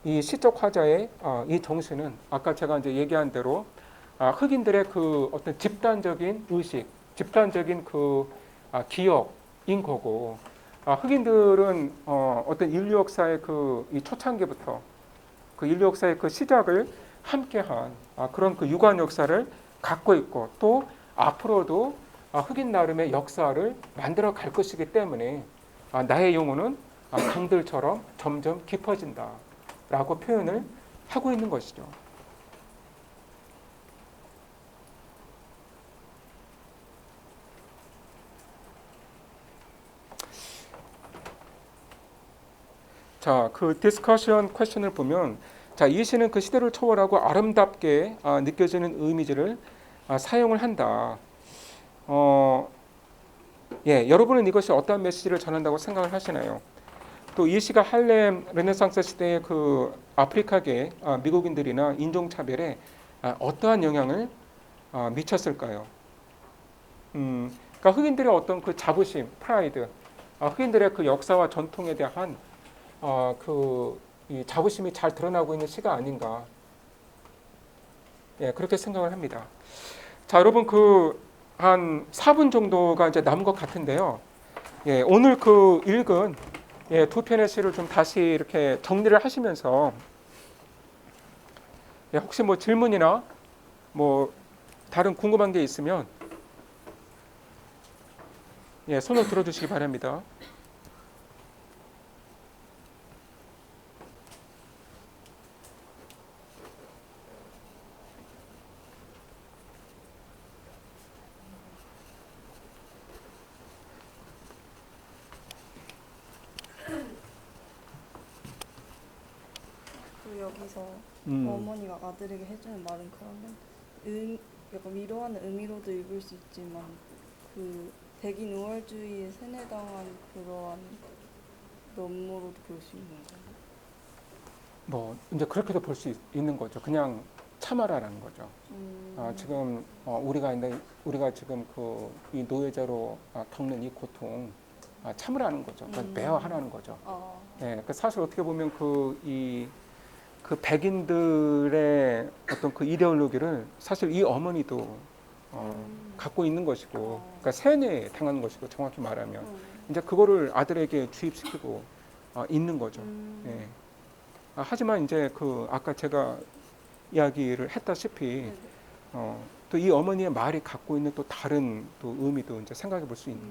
이 시적 화자의 이 정신은 아까 제가 이제 얘기한 대로 흑인들의 어떤 집단적인 의식, 집단적인 기억인 거고, 흑인들은 어떤 인류 역사의 이 초창기부터 인류 역사의 시작을 함께한 그런 유관 역사를 갖고 있고, 또 앞으로도 흑인 나름의 역사를 만들어 갈 것이기 때문에 나의 영혼은 강들처럼 점점 깊어진다라고 표현을 하고 있는 것이죠. 자, 디스커션 퀘션을 보면, 자, 이 시는 시대를 초월하고 아름답게 느껴지는 의미지를 사용을 한다. 예, 여러분은 이것이 어떠한 메시지를 전한다고 생각을 하시나요? 또 이 시가 할렘 르네상스 시대의 아프리카계 미국인들이나 인종차별에 어떠한 영향을 미쳤을까요? 그러니까 흑인들의 어떤 자부심, 프라이드, 흑인들의 역사와 전통에 대한 이 자부심이 잘 드러나고 있는 시가 아닌가, 예, 그렇게 생각을 합니다. 자, 여러분 한 4분 정도가 이제 남은 것 같은데요. 예, 오늘 읽은 두 편의 시를 좀 다시 이렇게 정리를 하시면서, 예, 혹시 질문이나 다른 궁금한 게 있으면 예, 손을 들어주시기 바랍니다. 여기서 어머니가 아들에게 해주는 말은 그러면 약간 위로하는 의미로도 읽을 수 있지만 백인 우월주의에 세뇌당한 그러한 면모로도 볼 수 있는 건가요? 이제 그렇게도 볼 수 있는 거죠. 그냥 참아라라는 거죠. 지금 우리가 지금 이 노예자로 겪는 이 고통 참으라는 거죠. 그러니까 매화하라는 거죠. 예, 사실 어떻게 보면 백인들의 어떤 이데올로기를 사실 이 어머니도 갖고 있는 것이고, 그러니까 세뇌 당하는 것이고 정확히 말하면 이제 그거를 아들에게 주입시키고 있는 거죠. 예. 하지만 이제 그 아까 제가 이야기를 했다시피 또 이 어머니의 말이 갖고 있는 또 다른 또 의미도 이제 생각해 볼 수 있는.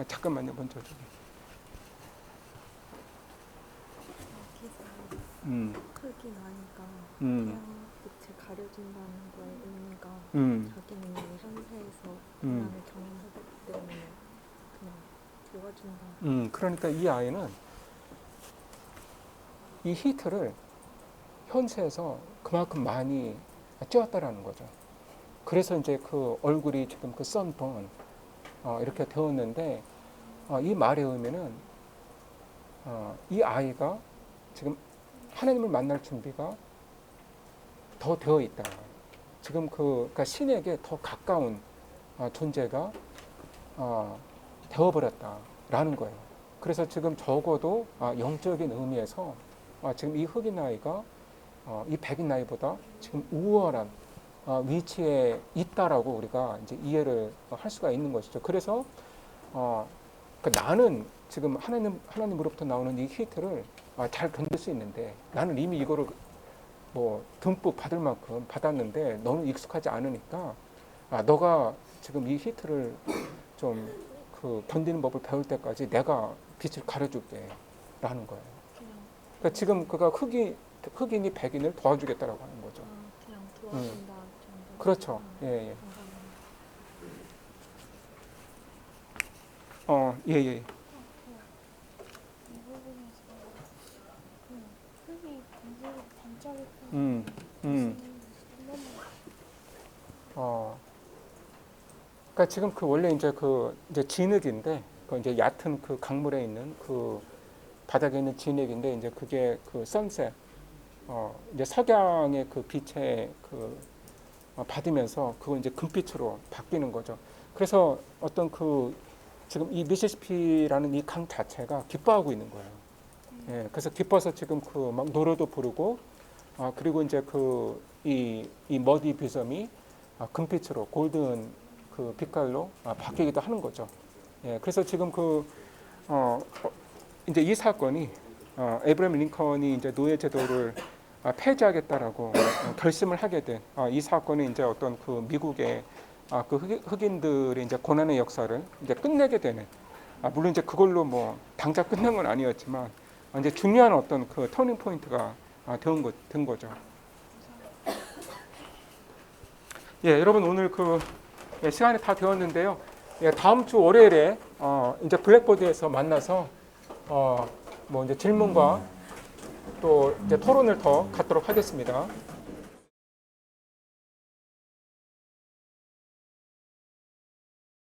잠깐만요, 먼저 좀. 크기 나니까 음. 태양빛을 가려진다는 거의 의미가 자기는 이 현세에서 고난을 경험하기 때문에 그냥 도와준다. 그러니까 이 아이는 이 히트를 현세에서 그만큼 많이 쬐었다라는 거죠. 그래서 이제 그 얼굴이 지금 그 선번 이렇게 되었는데 이 말의 의미는 이 아이가 지금 하나님을 만날 준비가 더 되어 있다. 지금 그러니까 신에게 더 가까운 존재가 되어버렸다라는 거예요. 그래서 지금 적어도 영적인 의미에서 지금 이 흑인 나이가 이 백인 나이보다 지금 우월한 위치에 있다라고 우리가 이제 이해를 할 수가 있는 것이죠. 그래서 그러니까 나는 지금 하나님으로부터 나오는 이 히트를 잘 견딜 수 있는데 나는 이미 이거를 뭐 듬뿍 받을 만큼 받았는데 너는 익숙하지 않으니까 너가 지금 이 히트를 좀 그 견디는 법을 배울 때까지 내가 빛을 가려줄게 라는 거예요. 그러니까 지금 그가 흑인이 백인을 도와주겠다라고 하는 거죠. 그냥 도와준다 정도. 그렇죠. 예. 예. 이 부분에서 흙이 반짝반짝했던 그러니까 지금 그 원래 이제 이제 진흙인데 그 이제 얕은 그 강물에 있는 그 바닥에 있는 진흙인데 이제 그게 그 선셋 이제 석양의 그 빛에 그 받으면서 그거 이제 금빛으로 바뀌는 거죠. 그래서 어떤 그 지금 이 미시시피라는 이 강 자체가 기뻐하고 있는 거예요. 예, 그래서 기뻐서 지금 그 막 노래도 부르고 그리고 이제 그 이 머디 비섬이 금빛으로 골든 그 빛깔로 바뀌기도 하는 거죠. 예, 그래서 지금 이제 이 사건이 에브라임 링컨이 이제 노예 제도를 폐지하겠다라고 결심을 하게 된 이 사건이 이제 어떤 그 미국의 그 흑인들의 이제 고난의 역사를 이제 끝내게 되는 물론 이제 그걸로 뭐 당장 끝낸 건 아니었지만 이제 중요한 어떤 그 터닝 포인트가 된 거죠. 예, 여러분 오늘 시간이 다 되었는데요. 예, 다음 주 월요일에 이제 블랙보드에서 만나서 뭐 이제 질문과 또 이제 토론을 더 갖도록 하겠습니다.